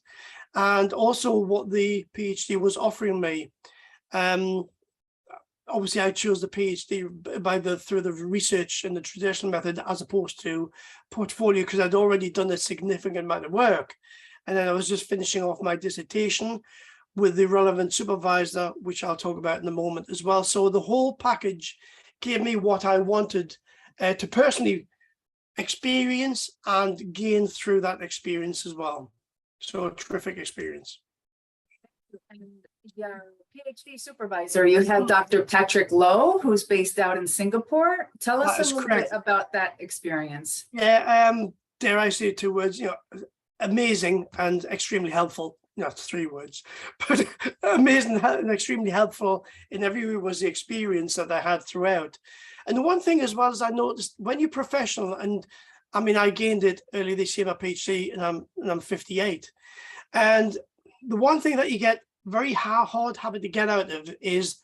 Speaker 5: and also what the PhD was offering me. Obviously, I chose the PhD through the research and the traditional method as opposed to portfolio, because I'd already done a significant amount of work. And then I was just finishing off my dissertation with the relevant supervisor, which I'll talk about in a moment as well. So the whole package gave me what I wanted to personally experience and gain through that experience as well. So a terrific experience.
Speaker 1: And your PhD supervisor, you have Dr. Patrick Lowe, who's based out in Singapore. Tell us a little bit about that experience.
Speaker 5: Yeah, dare I say 2 words, amazing and extremely helpful. Not 3 words, but amazing and extremely helpful in every way was the experience that I had throughout. And the one thing as well as I noticed, when you're professional, and I mean, I gained it early this year, my PhD, and I'm 58. And the one thing that you get very hard habit to get out of is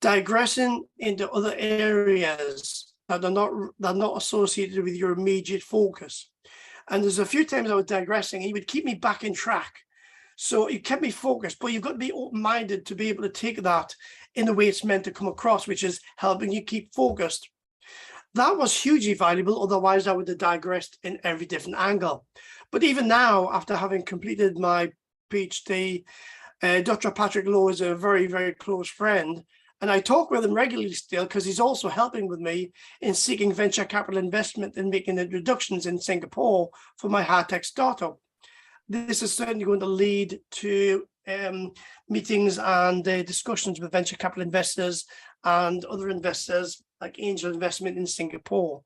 Speaker 5: digressing into other areas that are not associated with your immediate focus. And there's a few times I was digressing, he would keep me back in track. So it kept me focused, but you've got to be open-minded to be able to take that in the way it's meant to come across, which is helping you keep focused. That was hugely valuable. Otherwise, I would have digressed in every different angle. But even now, after having completed my PhD, Dr. Patrick Lowe is a very, very close friend. And I talk with him regularly still, because he's also helping with me in seeking venture capital investment and making introductions in Singapore for my high-tech startup. This is certainly going to lead to meetings and discussions with venture capital investors and other investors like angel investment in Singapore.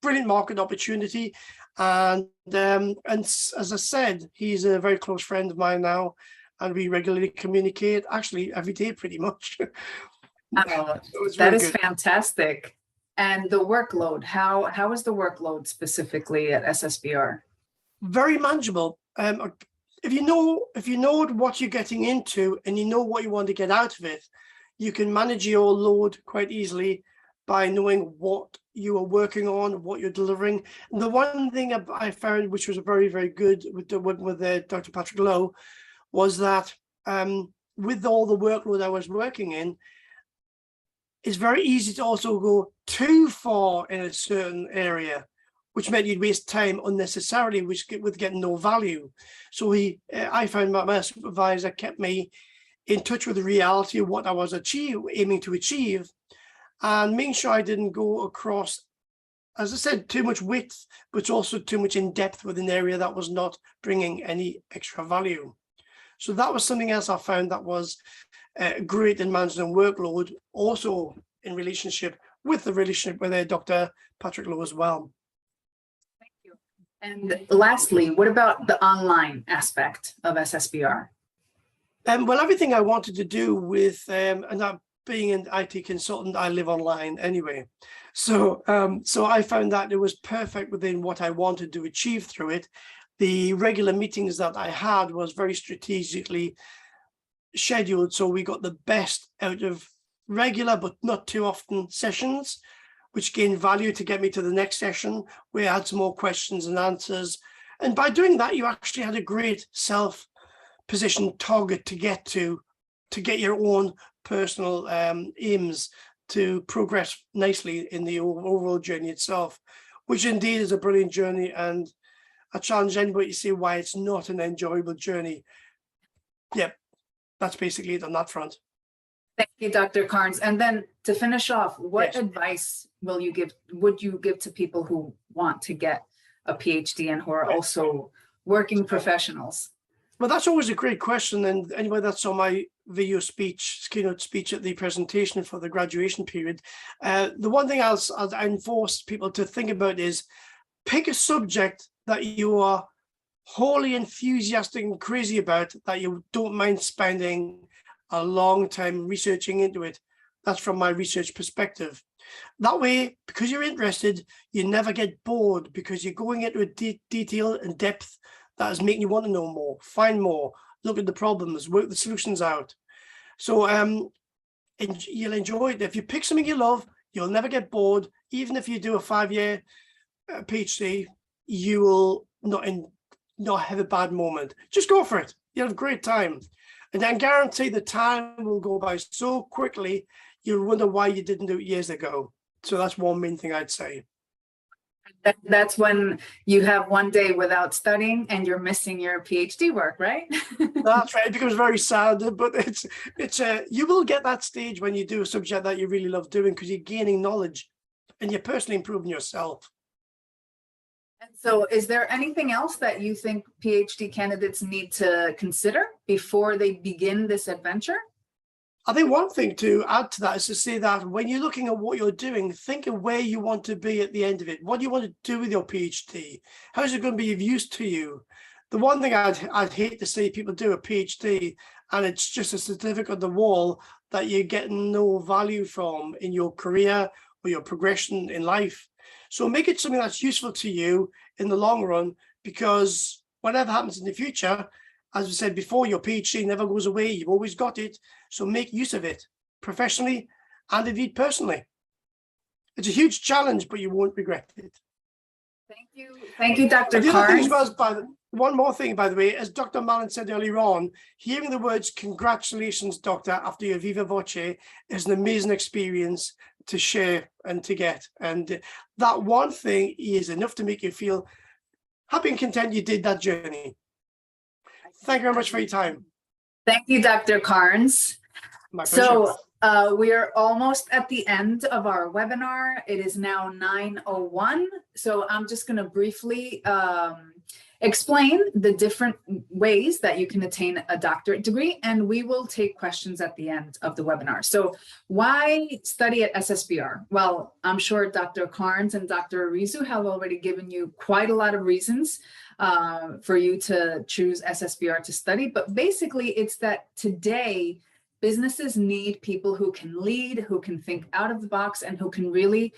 Speaker 5: Brilliant market opportunity. And as I said, he's a very close friend of mine now, and we regularly communicate, actually every day pretty much.
Speaker 1: Oh,
Speaker 5: So
Speaker 1: that is fantastic. And the workload, how is the workload specifically at Ssbr?
Speaker 5: Very manageable. If you know what you're getting into and you know what you want to get out of it, you can manage your load quite easily by knowing what you are working on, what you're delivering. And the one thing I found, which was very, very good with Dr. Patrick Lowe, was that with all the workload I was working in, it's very easy to also go too far in a certain area, which meant you'd waste time unnecessarily, with getting no value. So I found my supervisor kept me in touch with the reality of what I was aiming to achieve, and making sure I didn't go across, as I said, too much width, but also too much in depth with an area that was not bringing any extra value. So that was something else I found that was great in managing workload, also in relationship with Dr. Patrick Lowe as well.
Speaker 1: Thank you. And lastly, what about the online aspect of Ssbr?
Speaker 5: Well, everything I wanted to do with, and that being an IT consultant, I live online anyway. So I found that it was perfect within what I wanted to achieve through it. The regular meetings that I had was very strategically scheduled, so we got the best out of regular but not too often sessions, which gained value to get me to the next session where I had some more questions and answers. And by doing that, you actually had a great self-positioned target to get your own personal aims to progress nicely in the overall journey itself, which indeed is a brilliant journey. And I challenge anybody to see why it's not an enjoyable journey. Yep, that's basically it on that front.
Speaker 1: Thank you, Dr. Cairns. And then to finish off, what
Speaker 5: Yes.
Speaker 1: advice would you give to people who want to get a PhD and who are also working professionals?
Speaker 5: Well, that's always a great question. And anybody that saw my video speech, keynote speech at the presentation for the graduation period, the one thing I enforce people to think about is pick a subject that you are wholly enthusiastic and crazy about, that you don't mind spending a long time researching into it. That's from my research perspective. That way, because you're interested, you never get bored, because you're going into a detail and depth that is making you want to know more, find more, look at the problems, work the solutions out. So and you'll enjoy it. If you pick something you love, you'll never get bored. Even if you do a 5-year PhD, you will not have a bad moment. Just go for it. You'll have a great time. And I guarantee the time will go by so quickly, you'll wonder why you didn't do it years ago. So that's one main thing I'd say.
Speaker 1: That's when you have one day without studying and you're missing your PhD work, right?
Speaker 5: That's right. It becomes very sad, but you will get that stage when you do a subject that you really love doing, because you're gaining knowledge and you're personally improving yourself.
Speaker 1: And so is there anything else that you think PhD candidates need to consider before they begin this adventure?
Speaker 5: I think one thing to add to that is to say that when you're looking at what you're doing, think of where you want to be at the end of it. What do you want to do with your PhD? How is it going to be of use to you? The one thing I'd hate to see people do a PhD and it's just a certificate on the wall that you're getting no value from in your career or your progression in life. So make it something that's useful to you in the long run, because whatever happens in the future, as we said before, your PhD never goes away. You've always got it. So make use of it professionally and indeed personally. It's a huge challenge, but you won't regret it.
Speaker 1: Thank you. Thank you, Dr.
Speaker 5: The other thing
Speaker 1: Cairns.
Speaker 5: as well, one more thing, by the way, as Dr. Malin said earlier on, hearing the words "Congratulations, Doctor," after your Viva Voce is an amazing experience to share and to get. And that one thing is enough to make you feel happy and content you did that journey. Thank you very much for your time.
Speaker 1: Thank you, Dr. Cairns.
Speaker 5: My pleasure.
Speaker 1: So we are almost at the end of our webinar. It is now 9:01. So I'm just going to briefly explain the different ways that you can attain a doctorate degree, and we will take questions at the end of the webinar. So why study at Ssbr? Well, I'm sure Dr. Cairns and Dr. Orizu have already given you quite a lot of reasons for you to choose Ssbr to study, but basically it's that today businesses need people who can lead, who can think out of the box, and who can really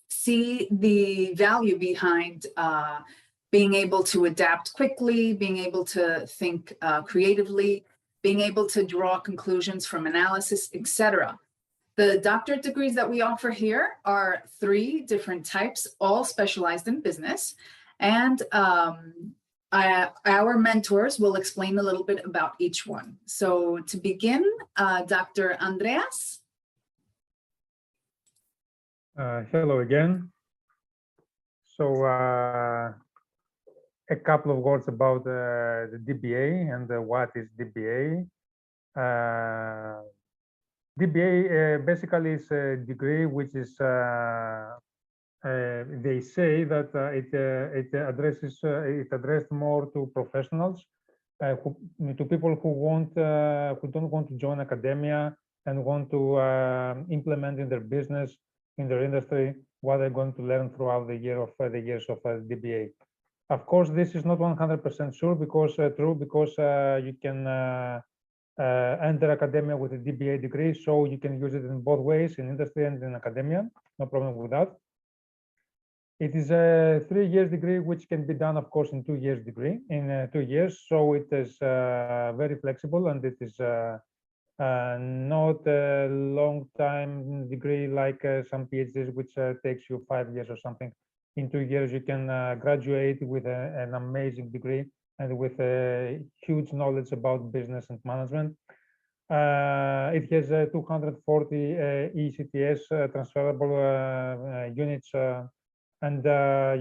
Speaker 1: see the value behind being able to adapt quickly, being able to think creatively, being able to draw conclusions from analysis, etc. The doctorate degrees that we offer here are 3 different types, all specialized in business. And our mentors will explain a little bit about each one. So to begin, Dr. Andreas.
Speaker 3: Hello again. So a couple of words about the DBA and what is DBA. DBA basically is a degree which is they say that it addresses more to professionals, to people who don't want to join academia and want to implement in their business, in their industry, what they're going to learn throughout the years of DBA. Of course, this is not 100% sure because you can enter academia with a DBA degree, so you can use it in both ways, in industry and in academia. No problem with that. It is a 3-year degree, which can be done, of course, in 2 years degree, in 2 years. So it is very flexible, and it is not a long time degree like some PhDs, which takes you 5 years or something. In 2 years, you can graduate with an amazing degree and with a huge knowledge about business and management. It has 240 ECTS transferable units. And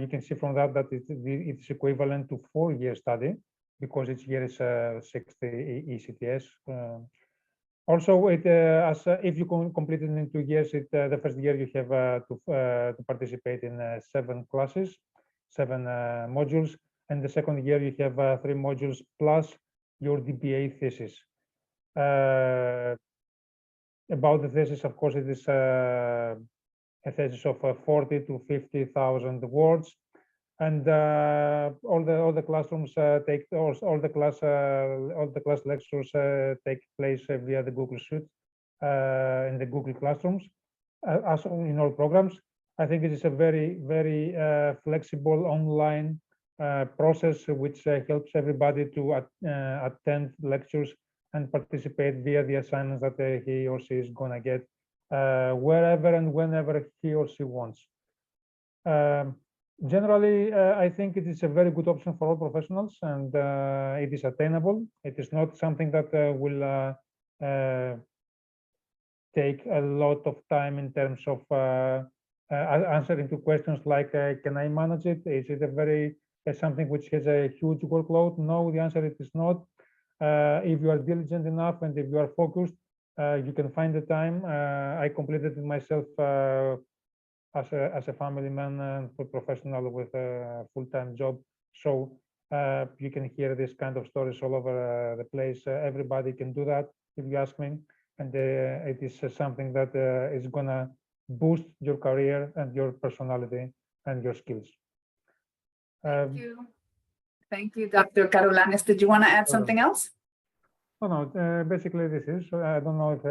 Speaker 3: you can see from that it's equivalent to 4-year study because each year is 60 ECTS. Also, if you complete it in 2 years, the first year you have to participate in 7 classes, 7 modules, and the second year you have 3 modules plus your DBA thesis. About the thesis, of course, it is a thesis of 40 to 50,000 words, and all the classrooms all the class lectures take place via the Google Suite in the Google Classrooms, as in all programs. I think it is a very flexible online process which helps everybody to attend lectures and participate via the assignments that he or she is gonna get wherever and whenever he or she wants. Generally, I think it is a very good option for all professionals, and it is attainable. It is not something that will take a lot of time in terms of answering to questions like, can I manage it? Is it something which has a huge workload? No, the answer it is not. If you are diligent enough and if you are focused, you can find the time. I completed it myself as a family man and professional with a full-time job. So you can hear this kind of stories all over the place. Everybody can do that, if you ask me. And it is something that is gonna boost your career and your personality and your skills.
Speaker 1: Thank you. Thank you, Dr. Karaoulanis. Did you want to add something else?
Speaker 3: No, basically this is. I don't know if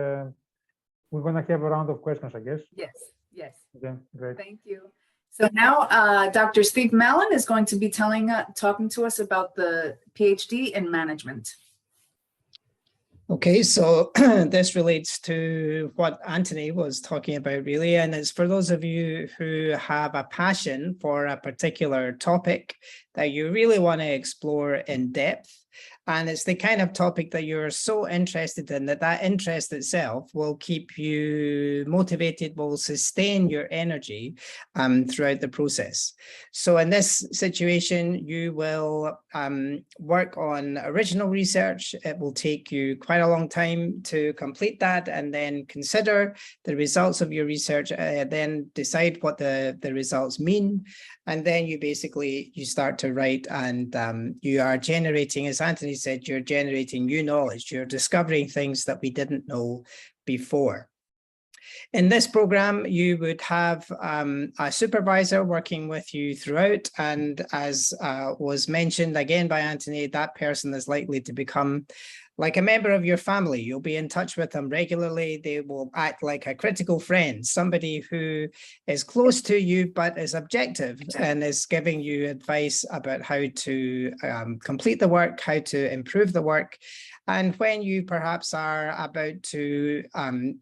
Speaker 3: we're going to have a round of questions, I guess.
Speaker 1: Yes, yes.
Speaker 3: Okay, great.
Speaker 1: Thank you. So now Dr. Steve Malin is going to be talking to us about the PhD in management.
Speaker 2: Okay, so this relates to what Anthony was talking about, really, and it's for those of you who have a passion for a particular topic that you really want to explore in depth. And it's the kind of topic that you're so interested in that interest itself will keep you motivated, will sustain your energy throughout the process. So in this situation, you will work on original research. It will take you quite a long time to complete that and then consider the results of your research, then decide what the results mean. And then you start to to write, and you are generating, as Anthony said, you're generating new knowledge. You're discovering things that we didn't know before. In this program, you would have a supervisor working with you throughout, and as was mentioned again by Anthony, that person is likely to become like a member of your family. You'll be in touch with them regularly. They will act like a critical friend, somebody who is close to you but is objective and is giving you advice about how to complete the work, how to improve the work. And when you perhaps are about to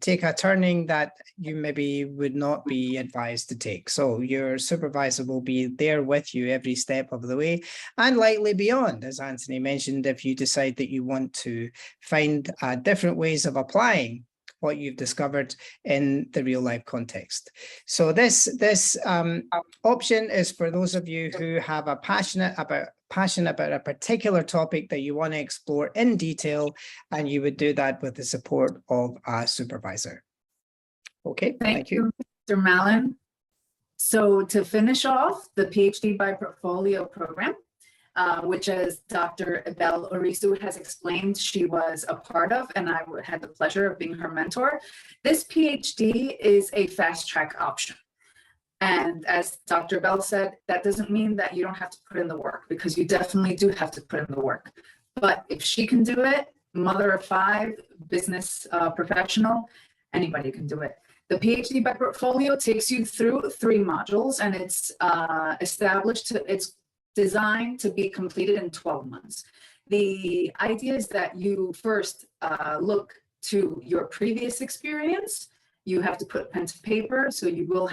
Speaker 2: take a turning that you maybe would not be advised to take. So your supervisor will be there with you every step of the way, and likely beyond, as Anthony mentioned, if you decide that you want to find different ways of applying what you've discovered in the real life context. So this option is for those of you who have a passion about a particular topic that you want to explore in detail, and you would do that with the support of a supervisor. Okay, thank you.
Speaker 1: Mr. Malin. So to finish off the PhD by Portfolio program, which as Dr. Ebele Orizu has explained, she was a part of, and I had the pleasure of being her mentor. This PhD is a fast track option. And as Dr. Ebele said, that doesn't mean that you don't have to put in the work, because you definitely do have to put in the work. But if she can do it, mother of 5, business professional, anybody can do it. The PhD by Portfolio takes you through 3 modules, and it's it's designed to be completed in 12 months. The idea is that you first look to your previous experience. You have to put pen to paper, so you will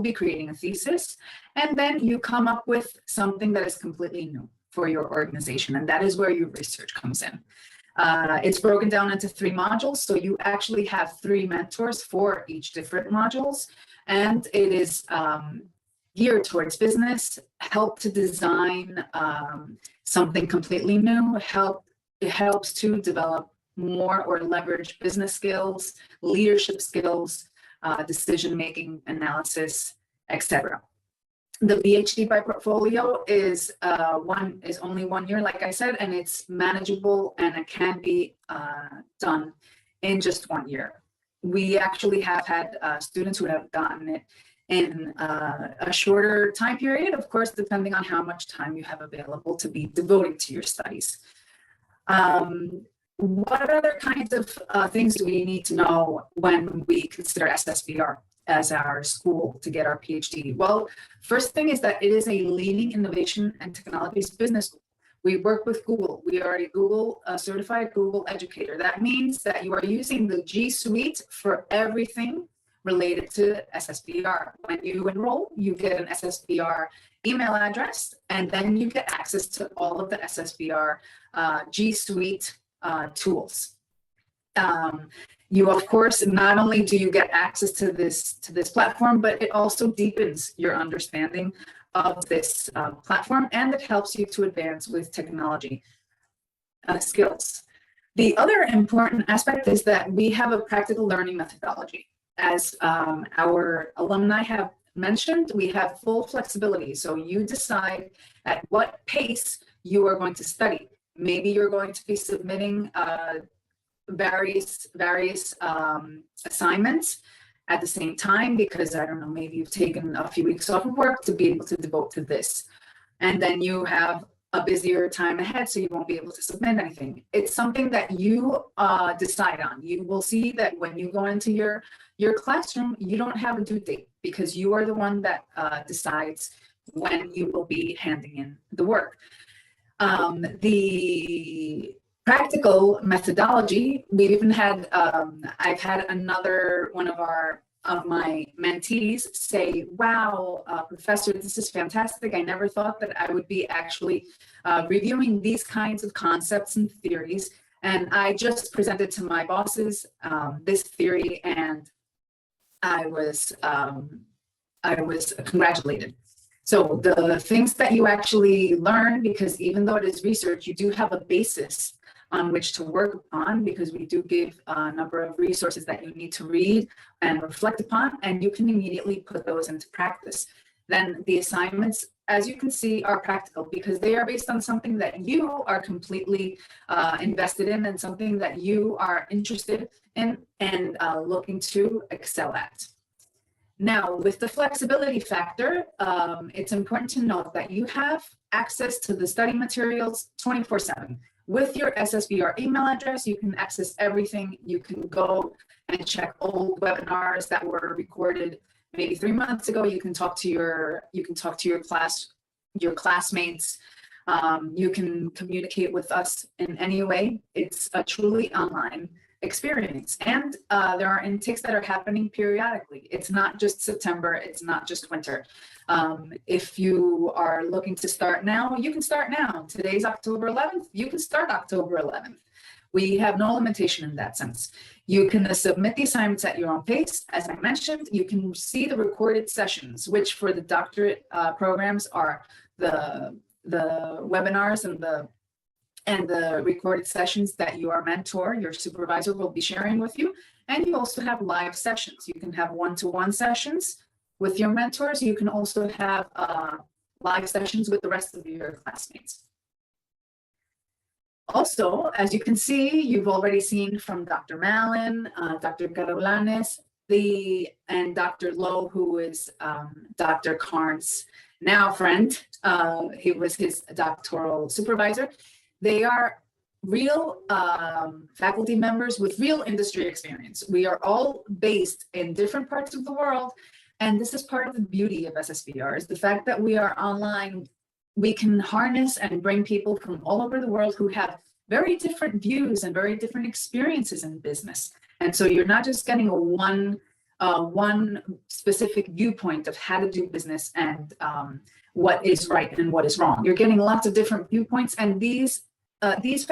Speaker 1: be creating a thesis, and then you come up with something that is completely new for your organization, and that is where your research comes in. It's broken down into 3 modules, so you actually have 3 mentors for each different modules, and it is geared towards business, help to design something completely new, it helps to develop more or leverage business skills, leadership skills, decision-making, analysis, etc. The PhD by Portfolio is only 1 year, like I said, and it's manageable, and it can be done in just 1 year. We actually have had students who have gotten it in a shorter time period, of course, depending on how much time you have available to be devoting to your studies. What other kinds of things do we need to know when we consider Ssbr as our school to get our PhD? Well, first thing is that it is a leading innovation and technologies business school. We work with Google. We are a Google certified Google educator. That means that you are using the G Suite for everything related to Ssbr. When you enroll, you get an Ssbr email address, and then you get access to all of the Ssbr G Suite tools. You, of course, not only do you get access to this platform, but it also deepens your understanding of this platform, and it helps you to advance with technology skills. The other important aspect is that we have a practical learning methodology. As our alumni have mentioned, we have full flexibility. So you decide at what pace you are going to study. Maybe you're going to be submitting various assignments at the same time, because I don't know, maybe you've taken a few weeks off of work to be able to devote to this. And then you have a busier time ahead, so you won't be able to submit anything. It's something that you decide on. You will see that when you go into your classroom, you don't have a due date, because you are the one that decides when you will be handing in the work. The practical methodology, we've even had, I've had another one of my mentees say, wow, professor, this is fantastic. I never thought that I would be actually reviewing these kinds of concepts and theories. And I just presented to my bosses this theory, and I was congratulated. So the things that you actually learn, because even though it is research, you do have a basis on which to work on, because we do give a number of resources that you need to read and reflect upon, and you can immediately put those into practice. then the assignments, as you can see, are practical because they are based on something that you are completely invested in and something that you are interested in and looking to excel at. Now, with the flexibility factor, it's important to note that you have access to the study materials 24/7. With your Ssbr email address, you can access everything. You can go and check old webinars that were recorded maybe 3 months ago. You can talk to your classmates. You can communicate with us in any way. It's a truly online experience. And there are intakes that are happening periodically. It's not just September, it's not just winter. If you are looking to start now, you can start now. Today's October 11th, you can start October 11th. We have no limitation in that sense. You can submit the assignments at your own pace. As I mentioned, you can see the recorded sessions, which for the doctorate programs are the webinars and the recorded sessions that your mentor, your supervisor will be sharing with you. And you also have live sessions. You can have one-to-one sessions with your mentors. You can also have live sessions with the rest of your classmates. Also, as you can see, you've already seen from Dr. Mallin, Dr. Karaoulanis, and Dr. Lowe, who is Dr. Cairns' now friend. He was his doctoral supervisor. They are real faculty members with real industry experience. We are all based in different parts of the world, and this is part of the beauty of Ssbr, is the fact that we are online. We can harness and bring people from all over the world who have very different views and very different experiences in business. And so you're not just getting one specific viewpoint of how to do business and what is right and what is wrong. You're getting lots of different viewpoints, and these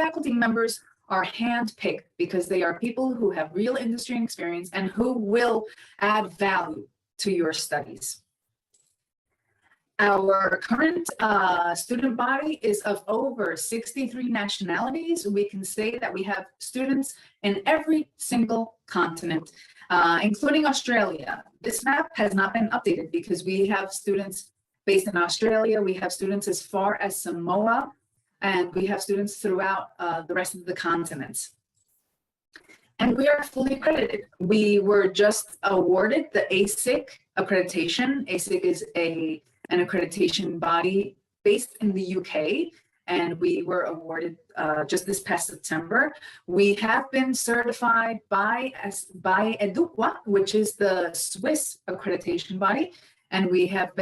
Speaker 1: faculty members are handpicked because they are people who have real industry experience and who will add value to your studies. Our current student body is of over 63 nationalities. We can say that we have students in every single continent, including Australia. This map has not been updated because we have students based in Australia. We have students as far as Samoa, and we have students throughout the rest of the continents. And we are fully accredited. We were just awarded the ASIC accreditation. ASIC is an accreditation body based in the UK, and we were awarded just this past September. We have been certified by EDUQUA, which is the Swiss accreditation body, and we have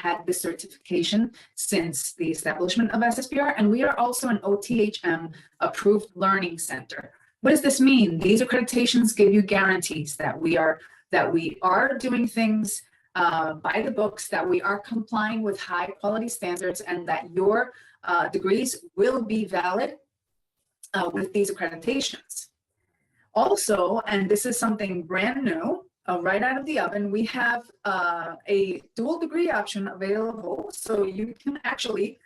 Speaker 1: had this certification since the establishment of Ssbr, and we are also an OTHM approved learning center. What does this mean? These accreditations give you guarantees that we are doing things by the books, that we are complying with high quality standards, and that your degrees will be valid with these accreditations. Also, and this is something brand new, right out of the oven, we have a dual degree option available. So you can actually,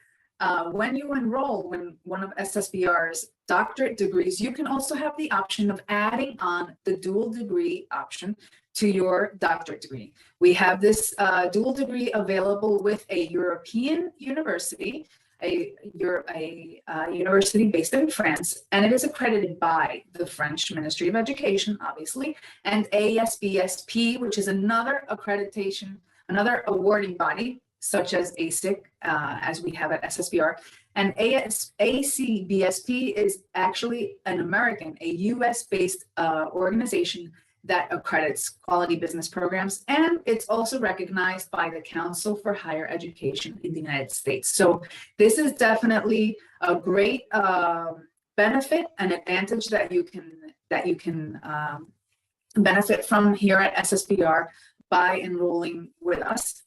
Speaker 1: when you enroll in one of Ssbr's doctorate degrees, you can also have the option of adding on the dual degree option to your doctorate degree. We have this dual degree available with a European university, a university based in France, and it is accredited by the French Ministry of Education, obviously, and ASBSP, which is another accreditation, another awarding body, such as ASIC, as we have at Ssbr. And ACBSP is actually an American, a US-based organization that accredits quality business programs, and it's also recognized by the Council for Higher Education in the United States. So this is definitely a great benefit and advantage that you can benefit from here at Ssbr by enrolling with us.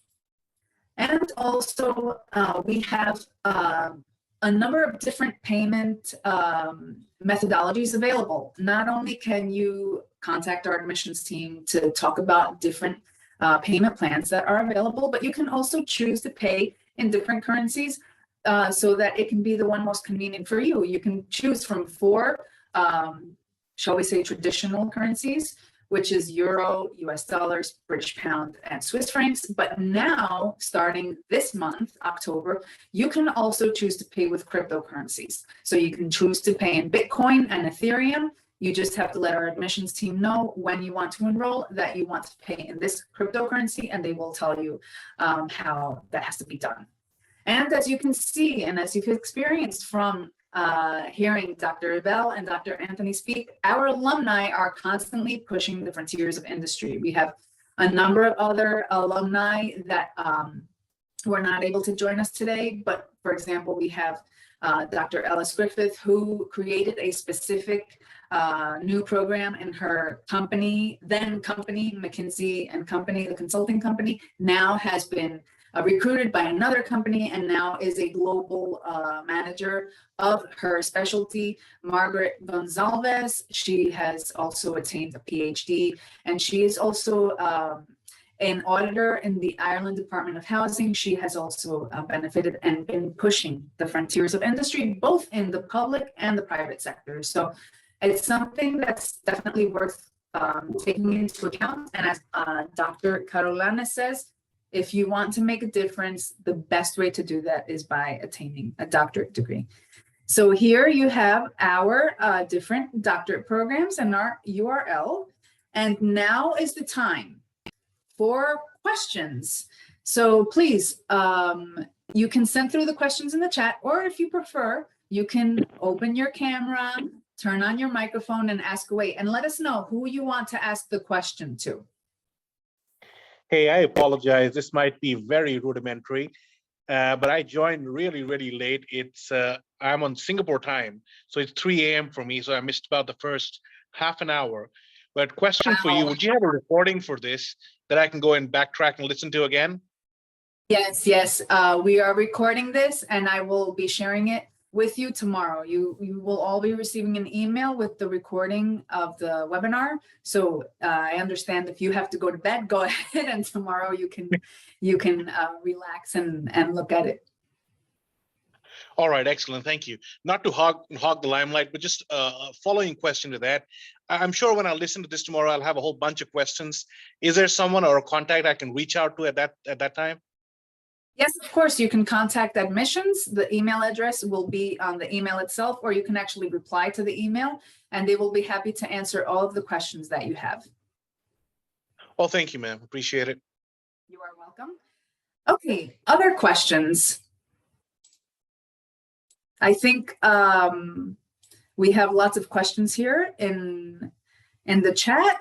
Speaker 1: And also we have a number of different payment methodologies available. Not only can you contact our admissions team to talk about different payment plans that are available, but you can also choose to pay in different currencies so that it can be the one most convenient for you. You can choose from 4, shall we say, traditional currencies, which is euro, US dollars, British pound, and Swiss francs. But now, starting this month, October, you can also choose to pay with cryptocurrencies. So you can choose to pay in Bitcoin and Ethereum. You just have to let our admissions team know when you want to enroll that you want to pay in this cryptocurrency, and they will tell you how that has to be done. And as you can see, and as you've experienced from hearing Dr. Ebele and Dr. Anthony speak, our alumni are constantly pushing the frontiers of industry. We have a number of other alumni that were not able to join us today, but for example, we have Dr. Ellis Griffith, who created a specific new program in her company, McKinsey and Company, the consulting company, now has been recruited by another company and now is a global manager of her specialty. Margaret Gonzalez, she has also attained a PhD, and she is also an auditor in the Ireland Department of Housing. She has also benefited and been pushing the frontiers of industry, both in the public and the private sector. So it's something that's definitely worth taking into account. And as Dr. Karaoulanis says, if you want to make a difference, the best way to do that is by attaining a doctorate degree. So here you have our different doctorate programs and our URL. And now is the time for questions. So please, you can send through the questions in the chat, or if you prefer, you can open your camera, turn on your microphone and ask away, and let us know who you want to ask the question to.
Speaker 6: Hey, I apologize. This might be very rudimentary, but I joined really, really late. It's I'm on Singapore time, so it's 3 a.m. for me, so I missed about the first half an hour. But question for you, would you have a recording for this that I can go and backtrack and listen to again?
Speaker 1: Yes, yes. We are recording this and I will be sharing it with you tomorrow. You will all be receiving an email with the recording of the webinar. So I understand if you have to go to bed, go ahead, and tomorrow you can relax and look at it.
Speaker 6: All right, excellent, thank you. Not to hog the limelight, but just a following question to that. I'm sure when I listen to this tomorrow, I'll have a whole bunch of questions. Is there someone or a contact I can reach out to at that time?
Speaker 1: Yes, of course, you can contact admissions. The email address will be on the email itself, or you can actually reply to the email and they will be happy to answer all of the questions that you have.
Speaker 6: Oh, thank you, ma'am. Appreciate it.
Speaker 1: You are welcome. Okay, other questions? I think we have lots of questions here in the chat.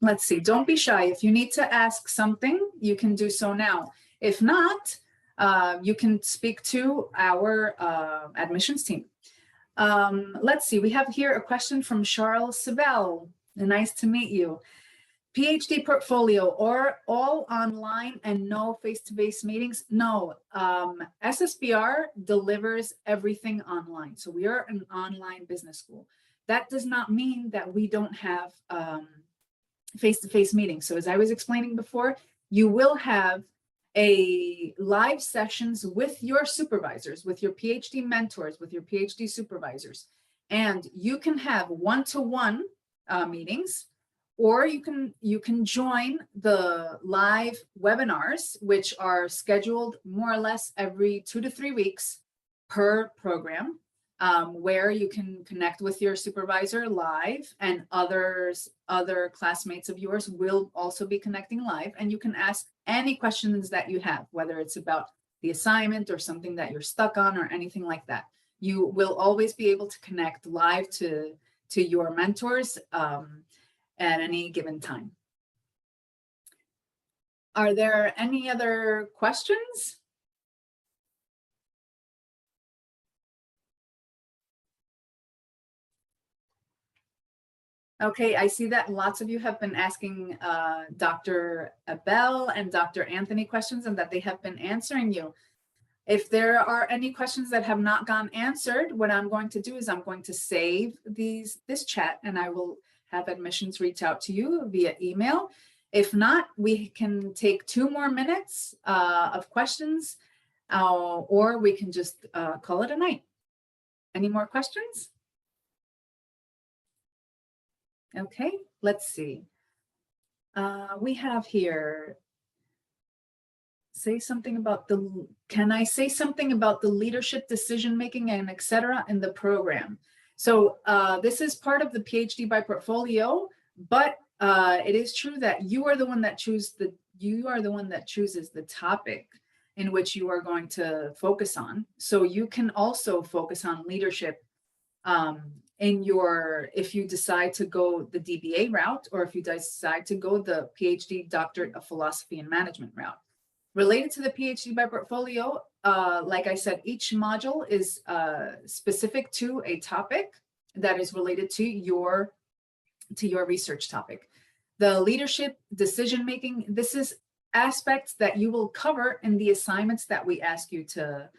Speaker 1: Let's see, don't be shy. If you need to ask something, you can do so now. If not, you can speak to our admissions team. Let's see, we have here a question from Charles Sibel. Nice to meet you. PhD portfolio or all online and no face-to-face meetings? No, Ssbr delivers everything online. So we are an online business school. That does not mean that we don't have face-to-face meetings. So as I was explaining before, you will have a live sessions with your supervisors, with your PhD mentors, with your PhD supervisors, and you can have one-to-one meetings, or you can join the live webinars, which are scheduled more or less every 2 to 3 weeks per program, where you can connect with your supervisor live, and other classmates of yours will also be connecting live, and you can ask any questions that you have, whether it's about the assignment or something that you're stuck on or anything like that. You will always be able to connect live to your mentors at any given time. Are there any other questions? Okay, I see that lots of you have been asking Dr. Ebele and Dr. Anthony questions, and that they have been answering you. If there are any questions that have not gone answered, what I'm going to do is I'm going to save this chat, and I will have admissions reach out to you via email. If not, we can take 2 more minutes of questions. or we can just call it a night. Any more questions? Okay, let's see. We have here, say something about the, can I say something about the leadership, decision-making, and et cetera in the program? So this is part of the PhD by portfolio, but it is true that you are the one that chooses the topic in which you are going to focus on. So you can also focus on leadership in your, if you decide to go the DBA route, or if you decide to go the PhD Doctorate of Philosophy and Management route. Related to the PhD by portfolio, like I said, each module is specific to a topic that is related to your research topic. The leadership, decision-making, this is aspects that you will cover in the assignments that we ask you to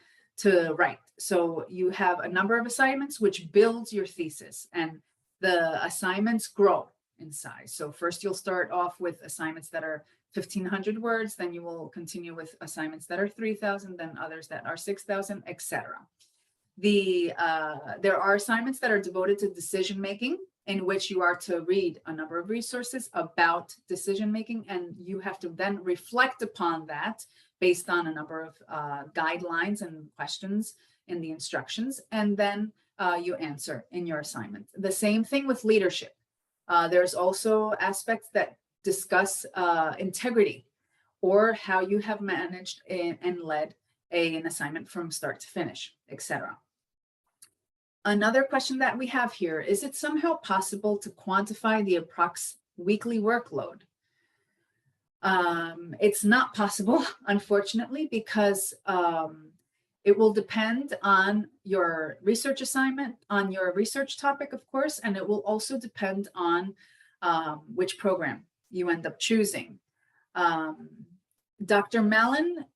Speaker 1: write. So you have a number of assignments which builds your thesis, and the assignments grow in size. So first you'll start off with assignments that are 1,500 words, then you will continue with assignments that are 3,000, then others that are 6,000, etc. There are assignments that are devoted to decision-making, in which you are to read a number of resources about decision-making, and you have to then reflect upon that based on a number of guidelines and questions in the instructions, and then you answer in your assignment. The same thing with leadership. There's also aspects that discuss integrity, or how you have managed and led an assignment from start to finish, etc. Another question that we have here, is it somehow possible to quantify the approx weekly workload? It's not possible, unfortunately, because it will depend on your research assignment, on your research topic, of course, and it will also depend on which program you end up choosing. Dr. Malin,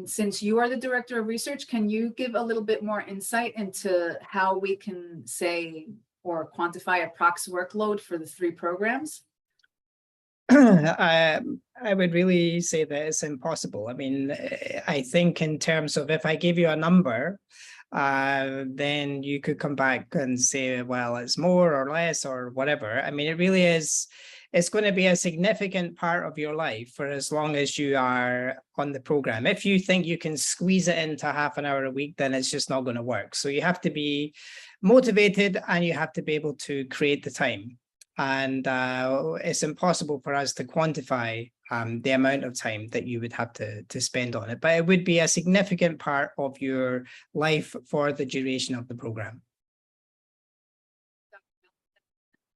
Speaker 1: since you are the director of research, can you give a little bit more insight into how we can say or quantify approx workload for the 3 programs?
Speaker 2: I would really say that it's impossible. I mean, I think in terms of, if I give you a number, then you could come back and say, well, it's more or less or whatever. I mean, it really is, it's going to be a significant part of your life for as long as you are on the program. If you think you can squeeze it into half an hour a week, then it's just not going to work. So you have to be motivated, and you have to be able to create the time. And it's impossible for us to quantify the amount of time that you would have to spend on it. But it would be a significant part of your life for the duration of the program.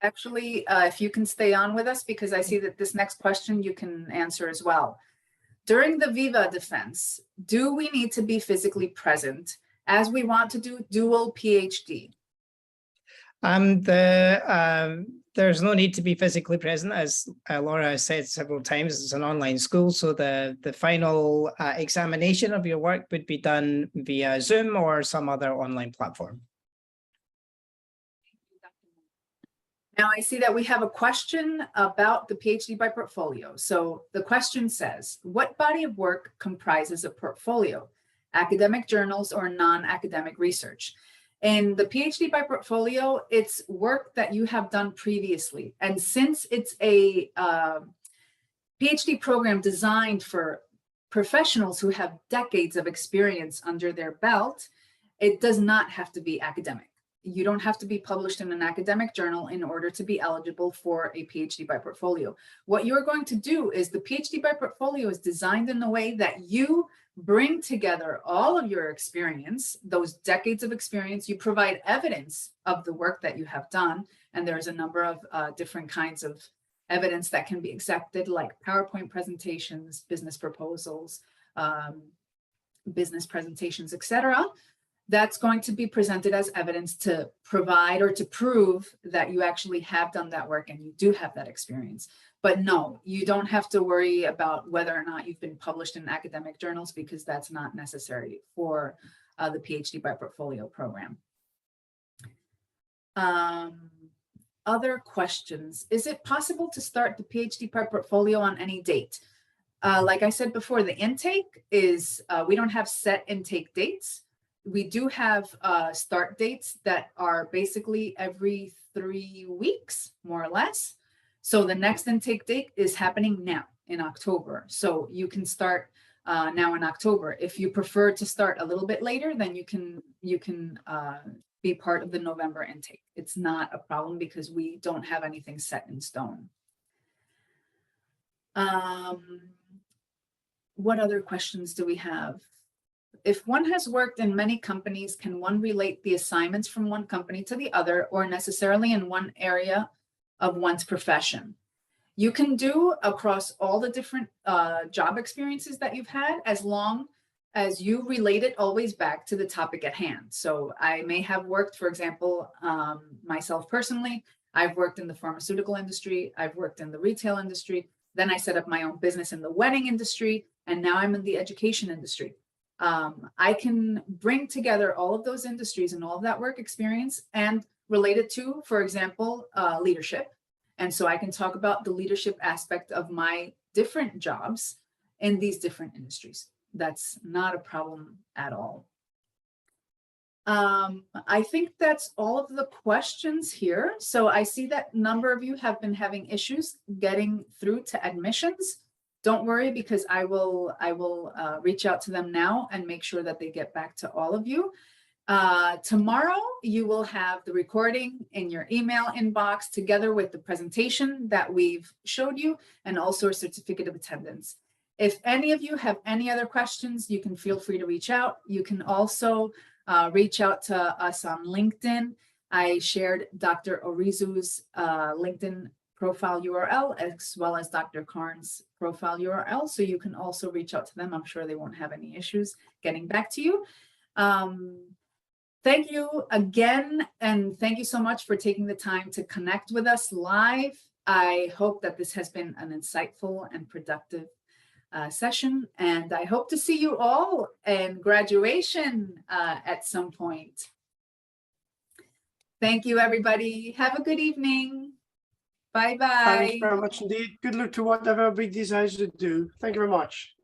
Speaker 1: Actually, if you can stay on with us, because I see that this next question you can answer as well. During the Viva defense, do we need to be physically present as we want to do dual PhD?
Speaker 2: There's no need to be physically present, as Laura has said several times. It's an online school, so the final examination of your work would be done via Zoom or some other online platform.
Speaker 1: Now I see that we have a question about the PhD by portfolio. So the question says, what body of work comprises a portfolio? Academic journals or non-academic research? In the PhD by portfolio, it's work that you have done previously. And since it's a PhD program designed for professionals who have decades of experience under their belt, it does not have to be academic. You don't have to be published in an academic journal in order to be eligible for a PhD by portfolio. What you're going to do is, the PhD by portfolio is designed in a way that you bring together all of your experience, those decades of experience. You provide evidence of the work that you have done. And there's a number of different kinds of evidence that can be accepted, like PowerPoint presentations, business proposals, business presentations, etc. That's going to be presented as evidence to provide or to prove that you actually have done that work and you do have that experience. But no, you don't have to worry about whether or not you've been published in academic journals, because that's not necessary for the PhD by portfolio program. Other questions. Is it possible to start the PhD by portfolio on any date? Like I said before, the intake is, we don't have set intake dates. We do have start dates that are basically every 3 weeks, more or less. So the next intake date is happening now in October. So you can start now in October. If you prefer to start a little bit later, then you can be part of the November intake. It's not a problem because we don't have anything set in stone. What other questions do we have? If one has worked in many companies, can one relate the assignments from one company to the other, or necessarily in one area of one's profession? You can do across all the different job experiences that you've had, as long as you relate it always back to the topic at hand. So I may have worked, for example, myself personally, I've worked in the pharmaceutical industry, I've worked in the retail industry, then I set up my own business in the wedding industry, and now I'm in the education industry. I can bring together all of those industries and all of that work experience and relate it to, for example, leadership. And so I can talk about the leadership aspect of my different jobs in these different industries. That's not a problem at all. I think that's all of the questions here. So I see that a number of you have been having issues getting through to admissions. Don't worry, because I will reach out to them now and make sure that they get back to all of you. Tomorrow, you will have the recording in your email inbox together with the presentation that we've showed you, and also a certificate of attendance. If any of you have any other questions, you can feel free to reach out. You can also reach out to us on LinkedIn. I shared Dr. Orizu's LinkedIn profile URL, as well as Dr. Cairns' profile URL. So you can also reach out to them. I'm sure they won't have any issues getting back to you. Thank you again, and thank you so much for taking the time to connect with us live. I hope that this has been an insightful and productive session, and I hope to see you all in graduation at some point. Thank you, everybody. Have a good evening. Bye-bye.
Speaker 5: Thanks very much indeed. Good luck to whatever everybody decides to do. Thank you very much.